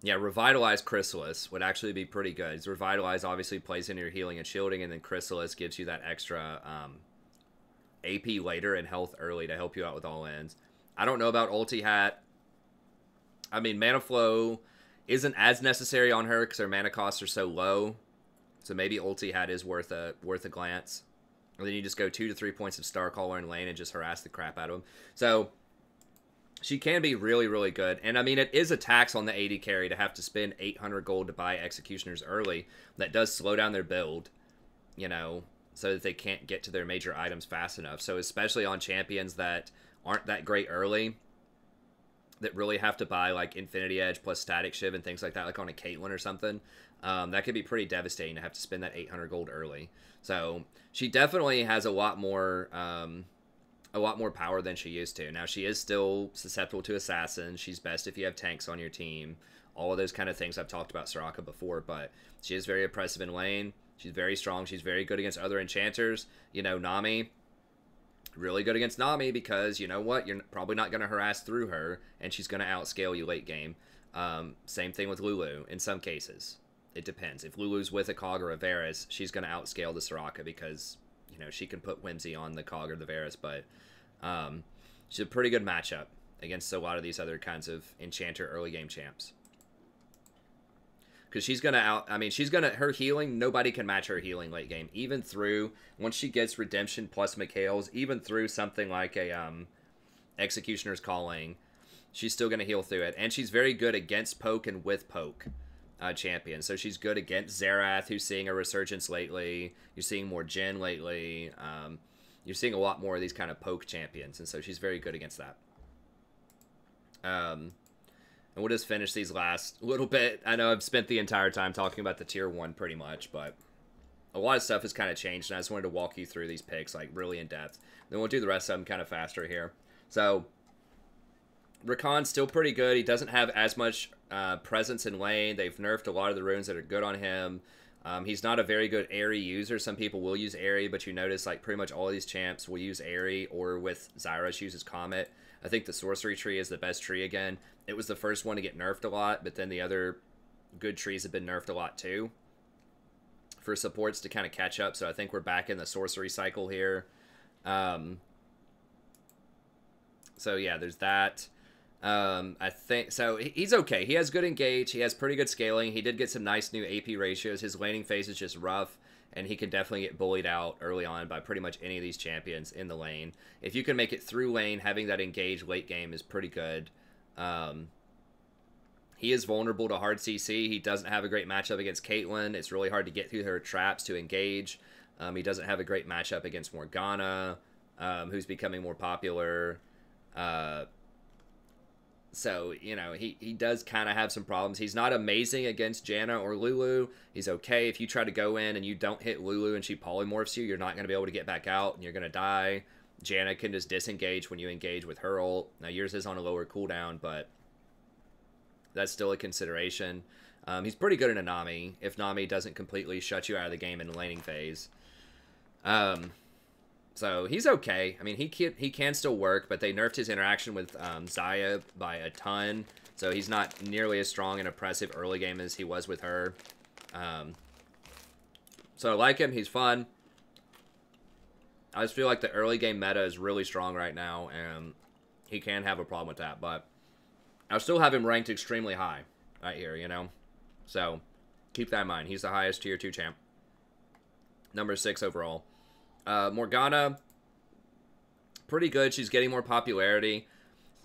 Yeah, Revitalize Chrysalis would actually be pretty good. Revitalize obviously plays into your healing and shielding, and then Chrysalis gives you that extra AP later and health early to help you out with all ends. I don't know about Ulti Hat. I mean, Mana Flow isn't as necessary on her because her mana costs are so low. So maybe Ulti Hat is worth a glance. And then you just go 2 to 3 points of Starcaller in lane and just harass the crap out of him. So she can be really, really good. And I mean, it is a tax on the AD carry to have to spend 800 gold to buy Executioners early. That does slow down their build, you know, so that they can't get to their major items fast enough. So especially on champions that aren't that great early, that really have to buy like Infinity Edge plus Static Shiv and things like that, like on a Caitlyn or something, that could be pretty devastating to have to spend that 800 gold early. So she definitely has a lot more power than she used to. Now she is still susceptible to assassins. She's best if you have tanks on your team. All of those kind of things I've talked about Soraka before, but she is very oppressive in lane. She's very strong. She's very good against other enchanters. You know, Nami, really good against Nami because, you know what, you're probably not going to harass through her, and she's going to outscale you late game. Same thing with Lulu in some cases. It depends. If Lulu's with a Cog or a Varus, she's going to outscale the Soraka because, you know, she can put Whimsy on the Cog or the Varus, but she's a pretty good matchup against a lot of these other kinds of enchanter early game champs. Because she's going to her healing, nobody can match her healing late game. Even through, once she gets Redemption plus Mikhail's, even through something like a Executioner's Calling, she's still going to heal through it. And she's very good against poke and with poke champions. So she's good against Xerath, who's seeing a resurgence lately. You're seeing more Jhin lately. You're seeing a lot more of these kind of poke champions. And so she's very good against that. And we'll just finish these last little bit. I know I've spent the entire time talking about the tier 1 pretty much, but a lot of stuff has kind of changed, and I just wanted to walk you through these picks like really in depth. Then we'll do the rest of them kind of faster here. So Rakan's still pretty good. He doesn't have as much presence in lane. They've nerfed a lot of the runes that are good on him. He's not a very good Aerie user. Some people will use Aerie, but you notice like pretty much all of these champs will use Aerie, or with Zyra, she uses Comet. I think the sorcery tree is the best tree again. It was the first one to get nerfed a lot, but then the other good trees have been nerfed a lot too for supports to kind of catch up. So I think we're back in the sorcery cycle here. So yeah, there's that. I think so. He's okay. He has good engage. He has pretty good scaling. He did get some nice new AP ratios. His laning phase is just rough, and he can definitely get bullied out early on by pretty much any of these champions in the lane. If you can make it through lane, having that engage late game is pretty good. He is vulnerable to hard CC. He doesn't have a great matchup against Caitlyn. It's really hard to get through her traps to engage. He doesn't have a great matchup against Morgana, who's becoming more popular. So, you know, he does kind of have some problems. He's not amazing against Janna or Lulu. He's okay. If you try to go in and you don't hit Lulu and she polymorphs you, you're not going to be able to get back out and you're going to die. Janna can just disengage when you engage with her ult. Now, yours is on a lower cooldown, but that's still a consideration. He's pretty good in a Nami, if Nami doesn't completely shut you out of the game in the laning phase. So he's okay. I mean, he can still work, but they nerfed his interaction with Zyra by a ton, so he's not nearly as strong and oppressive early game as he was with her. So I like him. He's fun. I just feel like the early game meta is really strong right now, and he can have a problem with that, but I'll still have him ranked extremely high right here, you know? So keep that in mind. He's the highest tier 2 champ. Number 6 overall. Morgana, pretty good. She's getting more popularity.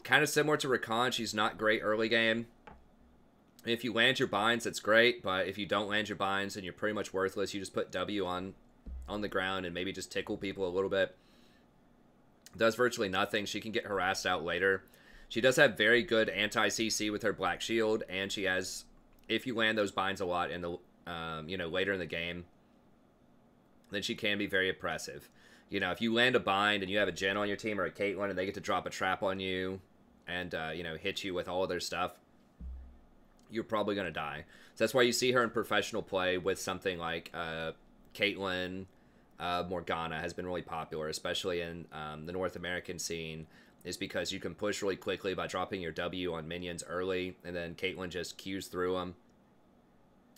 Kind of similar to Rakan. She's not great early game. If you land your binds, that's great, but if you don't land your binds, then you're pretty much worthless. You just put W on the ground and maybe just tickle people a little bit. Does virtually nothing. She can get harassed out later. She does have very good anti-CC with her Black Shield, and she has, if you land those binds a lot in the, you know, later in the game, then she can be very oppressive. You know, if you land a bind and you have a Janna on your team or a Caitlyn and they get to drop a trap on you and, you know, hit you with all of their stuff, you're probably going to die. So that's why you see her in professional play with something like Caitlyn, Morgana has been really popular, especially in the North American scene, is because you can push really quickly by dropping your W on minions early, and then Caitlyn just queues through them.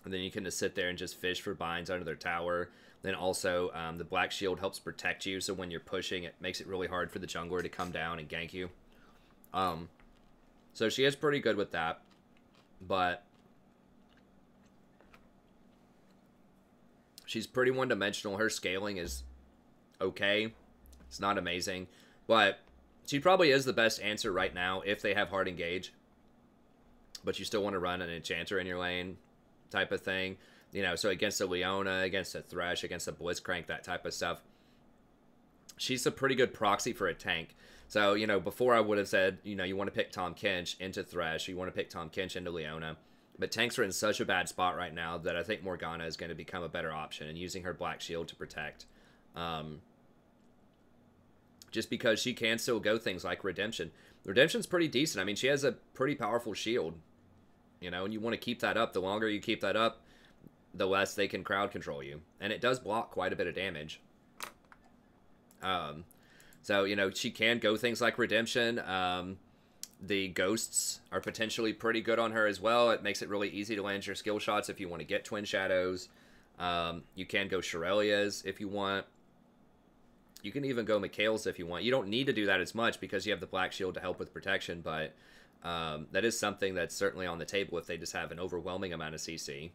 And then you can just sit there and just fish for binds under their tower. Then also, the Black Shield helps protect you, so when you're pushing, it makes it really hard for the jungler to come down and gank you. So she is pretty good with that. But she's pretty one-dimensional. Her scaling is okay. It's not amazing. But she probably is the best answer right now if they have hard engage. But you still want to run an enchanter in your lane type of thing. You know, so against a Leona, against a Thresh, against a Blitzcrank, that type of stuff. She's a pretty good proxy for a tank. So, you know, before I would have said, you know, you want to pick Tahm Kench into Thresh, you want to pick Tahm Kench into Leona. But tanks are in such a bad spot right now that I think Morgana is going to become a better option, and using her Black Shield to protect. Just because she can still go things like Redemption. Redemption's pretty decent. I mean, she has a pretty powerful shield. You know, and you want to keep that up. The longer you keep that up, the less they can crowd control you. And it does block quite a bit of damage. So, you know, she can go things like Redemption. The ghosts are potentially pretty good on her as well. It makes it really easy to land your skill shots if you want to get Twin Shadows. You can go Shirelias if you want. You can even go Mikhail's if you want. You don't need to do that as much because you have the Black Shield to help with protection, but that is something that's certainly on the table if they just have an overwhelming amount of CC.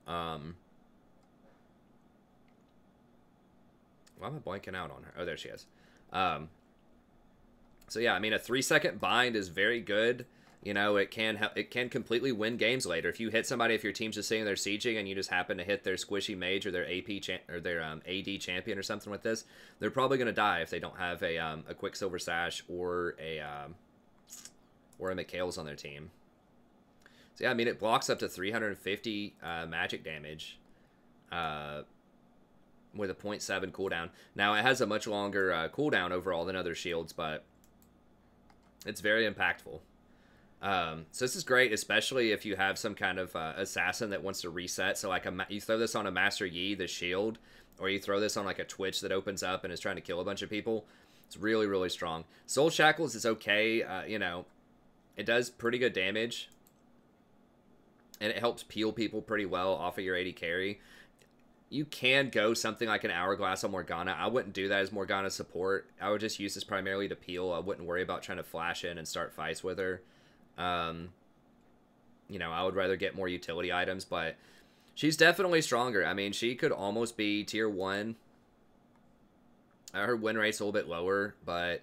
Why am I blanking out on her? Oh, there she is. So yeah, I mean, a 3-second bind is very good. You know, it can completely win games later. If you hit somebody, if your team's just sitting there sieging and you just happen to hit their squishy mage or their AD champion or something with this, they're probably going to die if they don't have a Quicksilver Sash or a Mikhail's on their team. So yeah, I mean, it blocks up to 350 magic damage with a 0.7 cooldown. Now, it has a much longer cooldown overall than other shields, but it's very impactful. So this is great, especially if you have some kind of assassin that wants to reset. So like you throw this on a Master Yi, the shield, or you throw this on like a Twitch that opens up and is trying to kill a bunch of people. It's really, really strong. Soul Shackles is okay. You know, it does pretty good damage. And it helps peel people pretty well off of your AD carry. You can go something like an Hourglass on Morgana. I wouldn't do that as Morgana support. I would just use this primarily to peel. I wouldn't worry about trying to flash in and start fights with her. You know, I would rather get more utility items, but she's definitely stronger. I mean, she could almost be tier 1. Her win rate's a little bit lower, but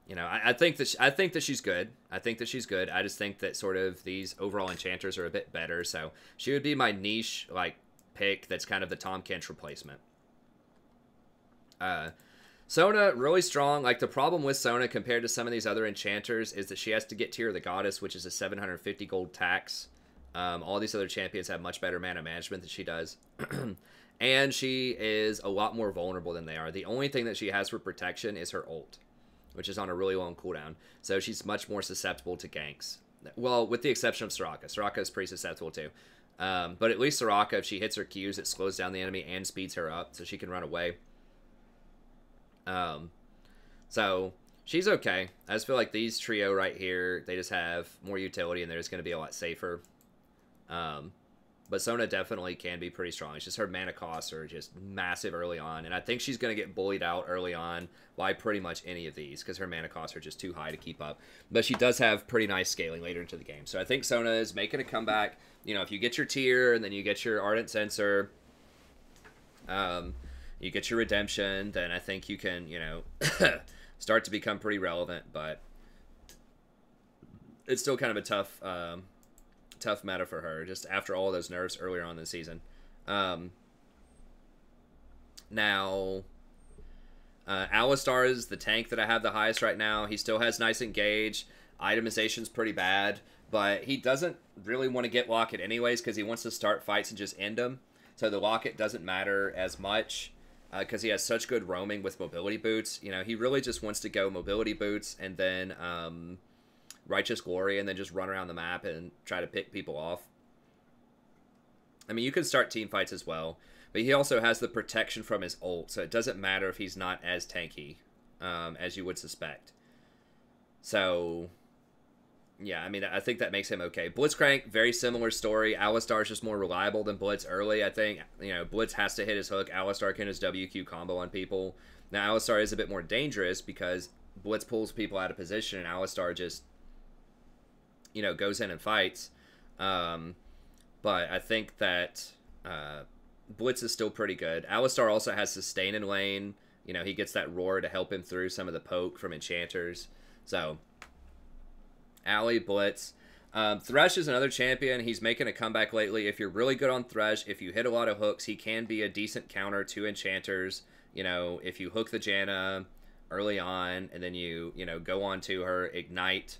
you know, I think that she's good. I think that she's good. I just think that sort of these overall enchanters are a bit better. So she would be my niche like pick. That's kind of the Tahm Kench replacement. Sona, really strong. Like, the problem with Sona compared to some of these other enchanters is that she has to get Tear of the Goddess, which is a 750 gold tax. All these other champions have much better mana management than she does. And she is a lot more vulnerable than they are. The only thing that she has for protection is her ult, which is on a really long cooldown. So she's much more susceptible to ganks. Well, with the exception of Soraka. Soraka is pretty susceptible too. But at least Soraka, if she hits her Qs, it slows down the enemy and speeds her up so she can run away. So she's okay. I just feel like these trio right here, they just have more utility and they're just going to be a lot safer. But Sona definitely can be pretty strong. It's just her mana costs are just massive early on. And I think she's going to get bullied out early on by pretty much any of these because her mana costs are just too high to keep up. But she does have pretty nice scaling later into the game. So I think Sona is making a comeback. You know, if you get your tier and then you get your Ardent Sensor, you get your Redemption, then I think you can, you know, start to become pretty relevant. But it's still kind of a tough meta for her, just after all those nerfs earlier on in the season. Now, Alistar is the tank that I have the highest right now. He still has nice engage. Itemization's pretty bad, but he doesn't really want to get Locket anyways because he wants to start fights and just end them. So the Locket doesn't matter as much because he has such good roaming with mobility boots. You know, he really just wants to go mobility boots and then Righteous Glory and then just run around the map and try to pick people off. I mean, you can start team fights as well, but he also has the protection from his ult, so it doesn't matter if he's not as tanky as you would suspect. So, yeah, I mean, I think that makes him okay. Blitzcrank, very similar story. Alistar is just more reliable than Blitz early, I think. You know, Blitz has to hit his hook. Alistar can his WQ combo on people. Now, Alistar is a bit more dangerous because Blitz pulls people out of position and Alistar just, you know, goes in and fights. But I think that Blitz is still pretty good. Alistar also has sustain in lane. You know, he gets that roar to help him through some of the poke from enchanters. So, Ali, Blitz. Thresh is another champion. He's making a comeback lately. If you're really good on Thresh, if you hit a lot of hooks, he can be a decent counter to enchanters. You know, if you hook the Janna early on and then you know, go on to her, ignite,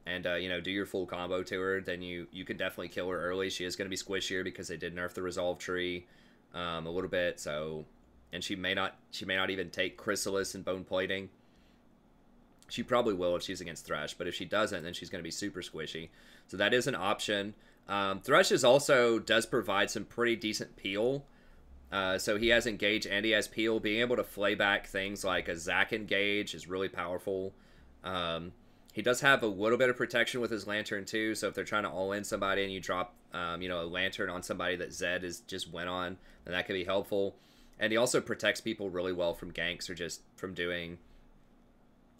and, you know, do your full combo to her, then you can definitely kill her early. She is going to be squishier because they did nerf the Resolve tree a little bit. So, and she may not even take Chrysalis and Bone Plating. She probably will if she's against Thresh, but if she doesn't, then she's going to be super squishy. So that is an option. Thresh does provide some pretty decent peel. So he has engage and he has peel. Being able to flay back things like a Zac engage is really powerful. He does have a little bit of protection with his Lantern too, so if they're trying to all-in somebody and you drop, you know, a Lantern on somebody that Zed is just went on, then that could be helpful. And he also protects people really well from ganks or just from doing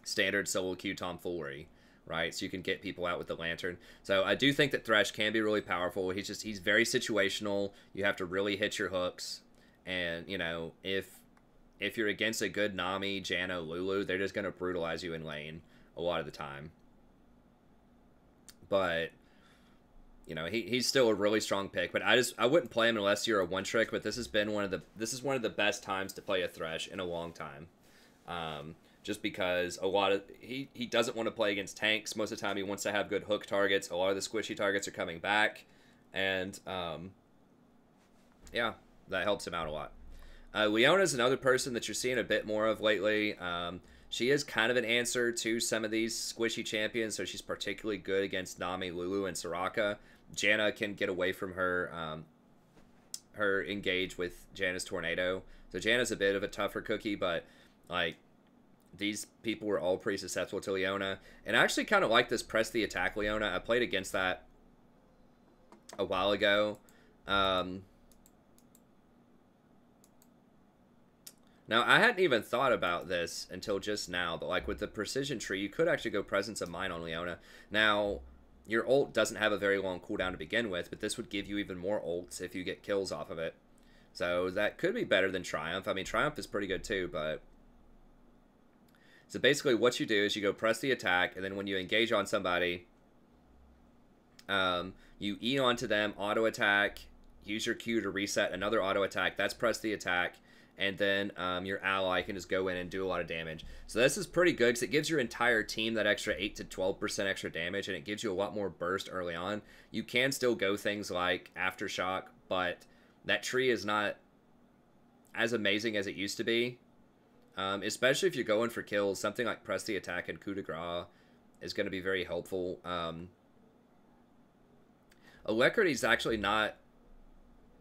standard solo queue tomfoolery, right? So you can get people out with the Lantern. So I do think that Thresh can be really powerful. He's very situational. You have to really hit your hooks. And, you know, if you're against a good Nami, Janna, Lulu, they're just going to brutalize you in lane a lot of the time. But, you know, he's still a really strong pick. But I wouldn't play him unless you're a one trick. But this is one of the best times to play a Thresh in a long time. Just because he doesn't want to play against tanks. Most of the time he wants to have good hook targets. A lot of the squishy targets are coming back. And, yeah, that helps him out a lot. Leona is another person that you're seeing a bit more of lately. She is kind of an answer to some of these squishy champions, so she's particularly good against Nami, Lulu, and Soraka. Janna can get away from her engage with Janna's Tornado. So Janna's a bit of a tougher cookie, but, like, these people were all pretty susceptible to Leona. And I actually kind of like this press the attack Leona. I played against that a while ago. Now, I hadn't even thought about this until just now, but like with the precision tree, you could actually go Presence of Mind on Leona. Now, your ult doesn't have a very long cooldown to begin with, but this would give you even more ults if you get kills off of it. So that could be better than Triumph. I mean, Triumph is pretty good too, but... So basically what you do is you go press the attack, and then when you engage on somebody, you E onto them, auto attack, use your Q to reset another auto attack. That's press the attack. And then your ally can just go in and do a lot of damage. So this is pretty good because it gives your entire team that extra 8 to 12% extra damage, and it gives you a lot more burst early on. You can still go things like Aftershock, but that tree is not as amazing as it used to be. Especially if you're going for kills, something like Press the Attack and Coup de Grace is going to be very helpful. Alacrity's actually not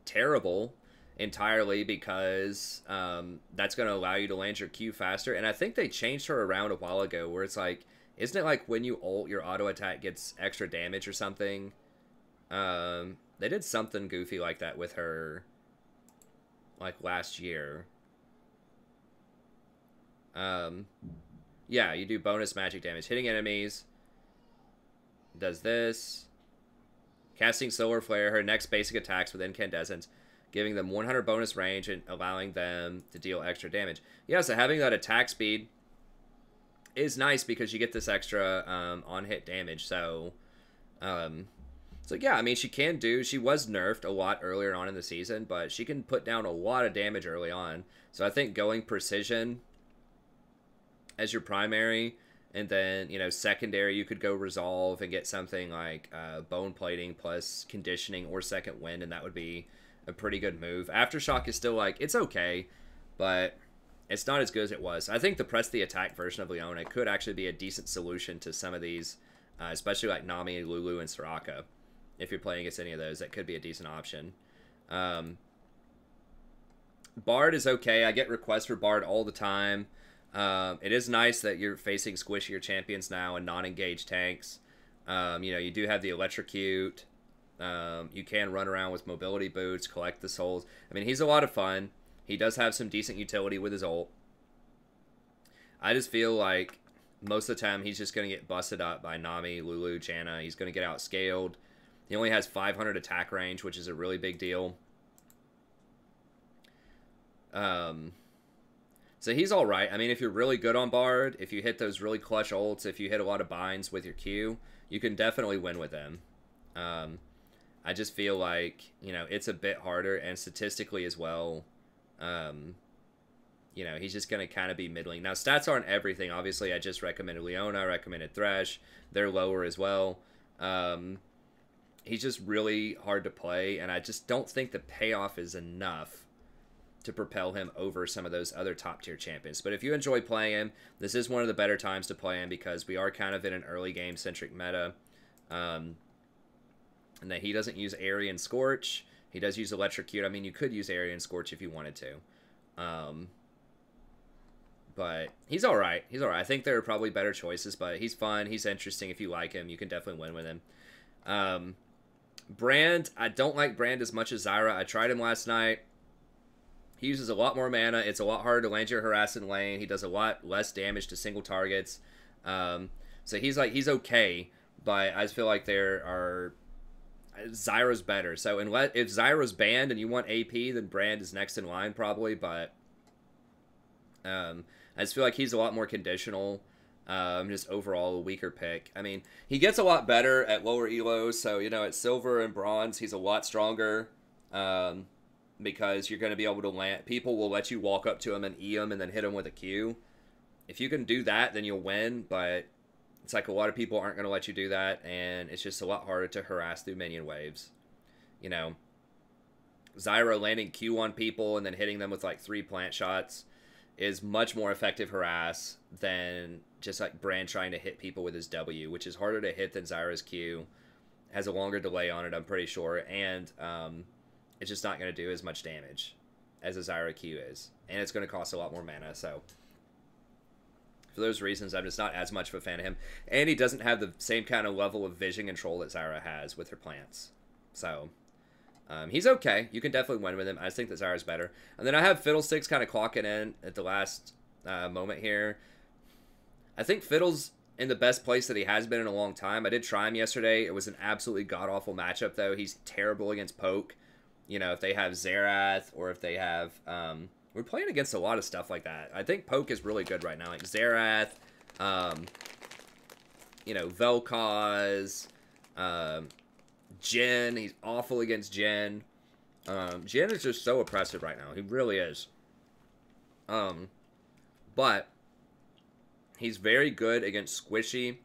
terrible entirely because that's going to allow you to land your Q faster. And I think they changed her around a while ago where it's like, isn't it like when you ult, your auto attack gets extra damage or something? They did something goofy like that with her, like, last year. Yeah, you do bonus magic damage. Hitting enemies. Does this. Casting Solar Flare, her next basic attacks with incandescents, giving them 100 bonus range and allowing them to deal extra damage. Yeah, so having that attack speed is nice because you get this extra on-hit damage. So yeah, I mean, she was nerfed a lot earlier on in the season, but she can put down a lot of damage early on. So I think going precision as your primary, and then, you know, secondary, you could go resolve and get something like bone plating plus conditioning or second wind, and that would be a pretty good move. Aftershock is still, like, it's okay, but it's not as good as it was. I think the press the attack version of Leona could actually be a decent solution to some of these, especially like Nami, Lulu, and Soraka. If you're playing against any of those, that could be a decent option. Bard is okay. I get requests for Bard all the time. It is nice that you're facing squishier champions now and non-engaged tanks. You know, you do have the electrocute. You can run around with mobility boots, collect the souls. I mean, he's a lot of fun. He does have some decent utility with his ult. I just feel like most of the time he's just going to get busted up by Nami, Lulu, Janna. He's going to get outscaled. He only has 500 attack range, which is a really big deal. So he's all right. I mean, if you're really good on Bard, if you hit those really clutch ults, if you hit a lot of binds with your Q, you can definitely win with him. I just feel like, you know, it's a bit harder, and statistically as well, you know, he's just going to kind of be middling. Now, stats aren't everything. Obviously, I just recommended Leona. I recommended Thresh. They're lower as well. He's just really hard to play, and I just don't think the payoff is enough to propel him over some of those other top-tier champions. But if you enjoy playing him, this is one of the better times to play him because we are kind of in an early game-centric meta. And that he doesn't use Aerie and Scorch. He does use Electrocute. I mean, you could use Aerie and Scorch if you wanted to. But he's all right. He's all right. I think there are probably better choices, but he's fun. He's interesting. If you like him, you can definitely win with him. Brand, I don't like Brand as much as Zyra. I tried him last night. He uses a lot more mana. It's a lot harder to land your harass in lane. He does a lot less damage to single targets. So he's okay, but I just feel like Zyra's better. So if Zyra's banned and you want AP, then Brand is next in line probably, but I just feel like he's a lot more conditional. Just overall a weaker pick. I mean, he gets a lot better at lower elos, so, you know, at silver and bronze, he's a lot stronger. Because you're going to be able to land. People will let you walk up to him and E him and then hit him with a Q. If you can do that, then you'll win, but it's like a lot of people aren't going to let you do that, and it's just a lot harder to harass through minion waves. You know, Zyra landing Q on people and then hitting them with like 3 plant shots is much more effective harass than just like Brand trying to hit people with his W, which is harder to hit than Zyra's Q. Has a longer delay on it, I'm pretty sure, and it's just not going to do as much damage as a Zyra Q is. And it's going to cost a lot more mana, so for those reasons, I'm just not as much of a fan of him. And he doesn't have the same kind of level of vision control that Zyra has with her plants. So he's okay. You can definitely win with him. I just think that Zyra's better. And then I have Fiddlesticks kind of clocking in at the last moment here. I think Fiddle's in the best place that he has been in a long time. I did try him yesterday. It was an absolutely god-awful matchup, though. He's terrible against Poke. You know, if they have Xerath or if they have... we're playing against a lot of stuff like that. I think Poke is really good right now. Like Xerath, you know, Vel'Koz, Jhin. He's awful against Jhin. Jhin is just so oppressive right now. He really is. But he's very good against squishy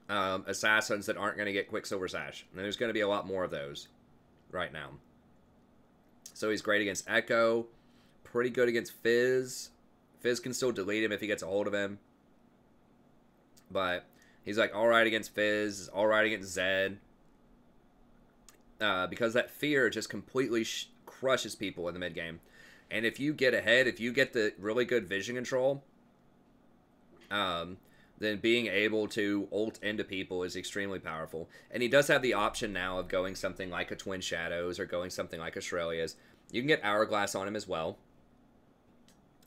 assassins that aren't going to get Quicksilver Sash. And there's going to be a lot more of those right now. So he's great against Echo. Pretty good against Fizz. Fizz can still delete him if he gets a hold of him. But he's like alright against Fizz. Alright against Zed. because that fear just completely crushes people in the mid game. And if you get ahead, if you get the really good vision control, then being able to ult into people is extremely powerful. And he does have the option now of going something like a Twin Shadows or going something like a Shurelya's. You can get Hourglass on him as well,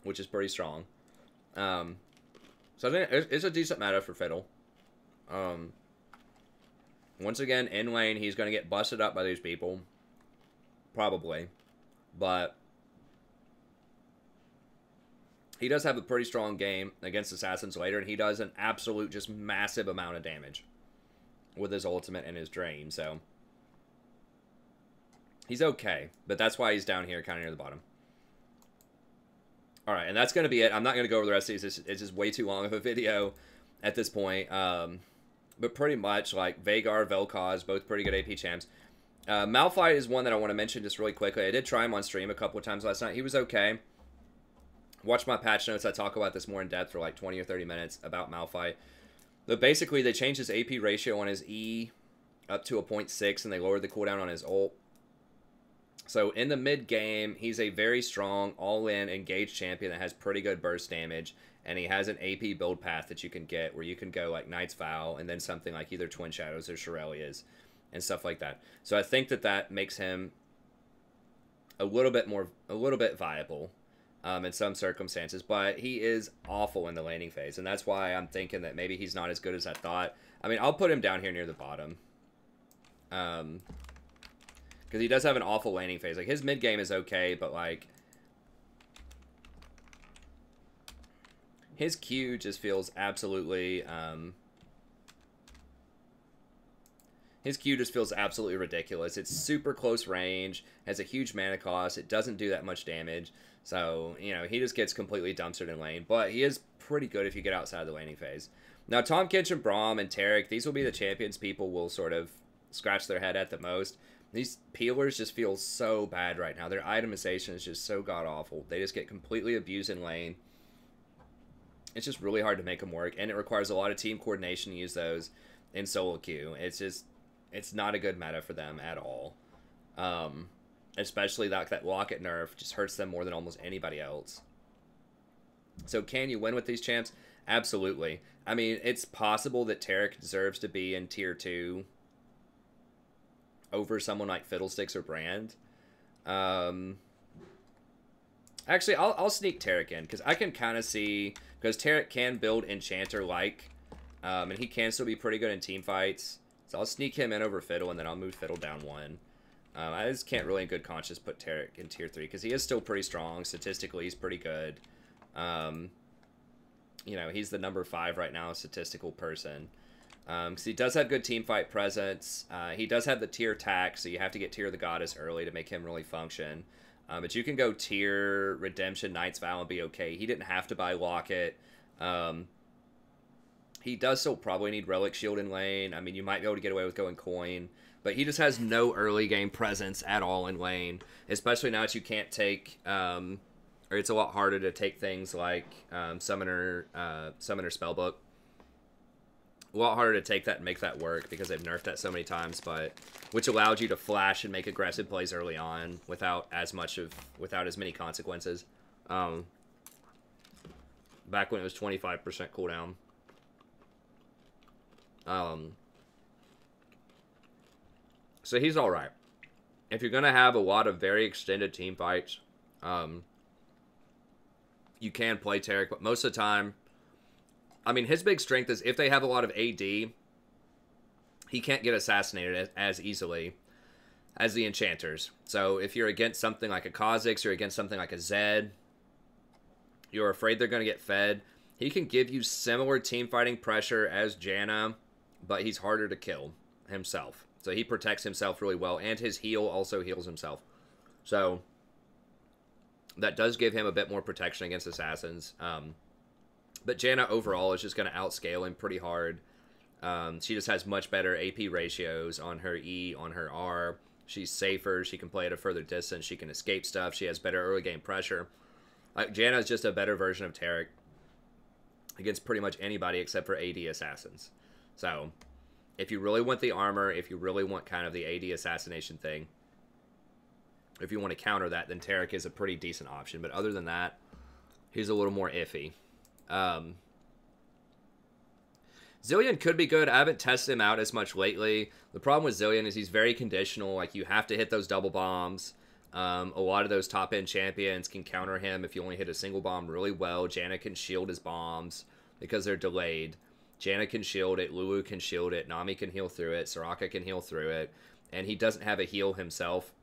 which is pretty strong. So I think it's a decent meta for Fiddle. Once again, in lane, he's going to get busted up by these people. Probably. But he does have a pretty strong game against Assassins later, and he does an absolute, just massive amount of damage with his ultimate and his drain, so he's okay, but that's why he's down here kind of near the bottom. Alright, and that's going to be it. I'm not going to go over the rest of these. It's just way too long of a video at this point. But pretty much, like, Veigar, Vel'Koz, both pretty good AP champs. Malphite is one that I want to mention just really quickly. I did try him on stream a couple of times last night. He was okay. Watch my patch notes. I talk about this more in depth for like 20 or 30 minutes about Malphite. But basically, they changed his AP ratio on his E up to a 0.6, and they lowered the cooldown on his ult. So in the mid game, he's a very strong, all-in, engaged champion that has pretty good burst damage, and he has an AP build path that you can get where you can go like Knight's Vow and then something like either Twin Shadows or Shurelya's and stuff like that. So I think that that makes him a little bit viable in some circumstances, but he is awful in the laning phase, and that's why I'm thinking that maybe he's not as good as I thought. I mean, I'll put him down here near the bottom. Because he does have an awful laning phase. Like, his mid game is okay, but, like, his Q just feels absolutely, his Q just feels absolutely ridiculous. It's super close range, has a huge mana cost, it doesn't do that much damage. So, you know, he just gets completely dumpstered in lane. But he is pretty good if you get outside the laning phase. Now, Tahm Kench, Braum, and Taric, these will be the champions people will sort of scratch their head at the most. These peelers just feel so bad right now. Their itemization is just so god-awful. They just get completely abused in lane. It's just really hard to make them work, and it requires a lot of team coordination to use those in solo queue. It's just, it's not a good meta for them at all. Especially that Locket nerf just hurts them more than almost anybody else. So can you win with these champs? Absolutely. I mean, it's possible that Taric deserves to be in tier 2 over someone like Fiddlesticks or Brand. Actually, I'll sneak Taric in, because I can kind of see, because Taric can build Enchanter-like, and he can still be pretty good in team fights. So I'll sneak him in over Fiddle, and then I'll move Fiddle down 1. I just can't really in good conscience put Taric in tier 3, because he is still pretty strong. Statistically, he's pretty good. You know, he's the number 5 right now, statistical person. Because he does have good team fight presence. He does have the tier tax, so you have to get tier the Goddess early to make him really function. But you can go tier Redemption, Knight's Vow, and be okay. He didn't have to buy Locket. He does still probably need Relic Shield in lane. I mean, you might be able to get away with going Coin. But he just has no early game presence at all in lane. Especially now that you can't take, or it's a lot harder to take things like Summoner Spellbook. A lot harder to take that and make that work because they've nerfed that so many times, but which allowed you to flash and make aggressive plays early on without as many consequences. Back when it was 25% cooldown. So he's all right. If you're gonna have a lot of very extended team fights, you can play Taric, but most of the time, I mean, his big strength is if they have a lot of AD, he can't get assassinated as easily as the enchanters. So if you're against something like a Kha'Zix or against something like a Zed, you're afraid they're going to get fed. He can give you similar team fighting pressure as Janna, but he's harder to kill himself. So he protects himself really well, and his heal also heals himself. So that does give him a bit more protection against assassins. But Janna overall is just going to outscale him pretty hard. She just has much better AP ratios on her E, on her R. She's safer. She can play at a further distance. She can escape stuff. She has better early game pressure. Janna is just a better version of Taric against pretty much anybody except for AD assassins. So if you really want the armor, if you really want kind of the AD assassination thing, if you want to counter that, then Taric is a pretty decent option. But other than that, he's a little more iffy. Zilean could be good. I haven't tested him out as much lately. The problem with Zilean is he's very conditional. Like, you have to hit those double bombs. A lot of those top-end champions can counter him if you only hit a single bomb really well. Janna can shield his bombs because they're delayed. Janna can shield it. Lulu can shield it. Nami can heal through it. Soraka can heal through it. And he doesn't have a heal himself.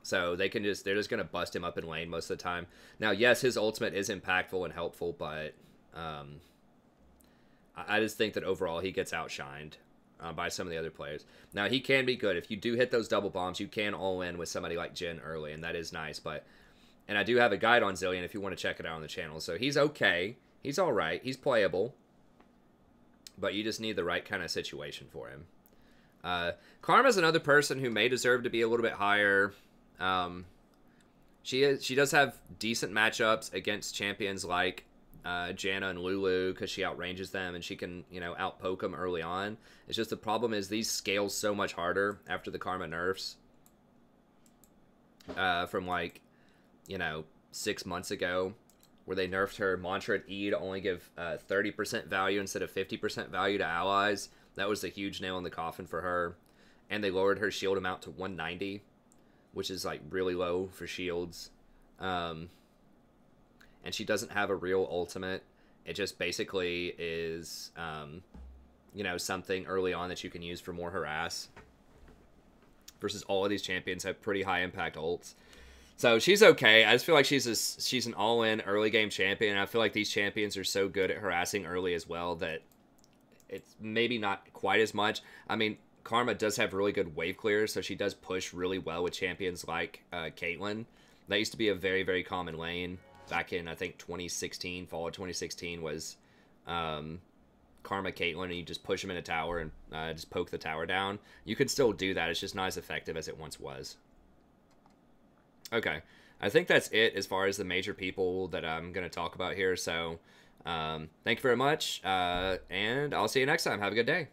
So they're just going to bust him up in lane most of the time. Now, yes, his ultimate is impactful and helpful, but I just think that overall he gets outshined by some of the other players. Now, he can be good. If you do hit those double bombs, you can all in with somebody like Jhin early, and that is nice. And I do have a guide on Zilean if you want to check it out on the channel. So he's okay. He's all right. He's playable. But you just need the right kind of situation for him. Karma's another person who may deserve to be a little bit higher. She does have decent matchups against champions like Janna and Lulu because she outranges them and she can, outpoke them early on. It's just the problem is these scale so much harder after the Karma nerfs. From 6 months ago, where they nerfed her mantra at E to only give 30% value instead of 50% value to allies. That was a huge nail in the coffin for her. And they lowered her shield amount to 190, which is really low for shields. And she doesn't have a real ultimate. It just basically is, something early on that you can use for more harass. Versus all of these champions have pretty high impact ults. So she's okay. I just feel like she's an all-in early game champion. And I feel like these champions are so good at harassing early as well that it's maybe not quite as much. I mean, Karma does have really good wave clears, so she does push really well with champions like Caitlyn. That used to be a very, very common lane back in, I think, 2016. Fall of 2016 was Karma Caitlyn, and you just push them in a tower and just poke the tower down. You could still do that. It's just not as effective as it once was. Okay. I think that's it as far as the major people that I'm going to talk about here. So, thank you very much, and I'll see you next time. Have a good day.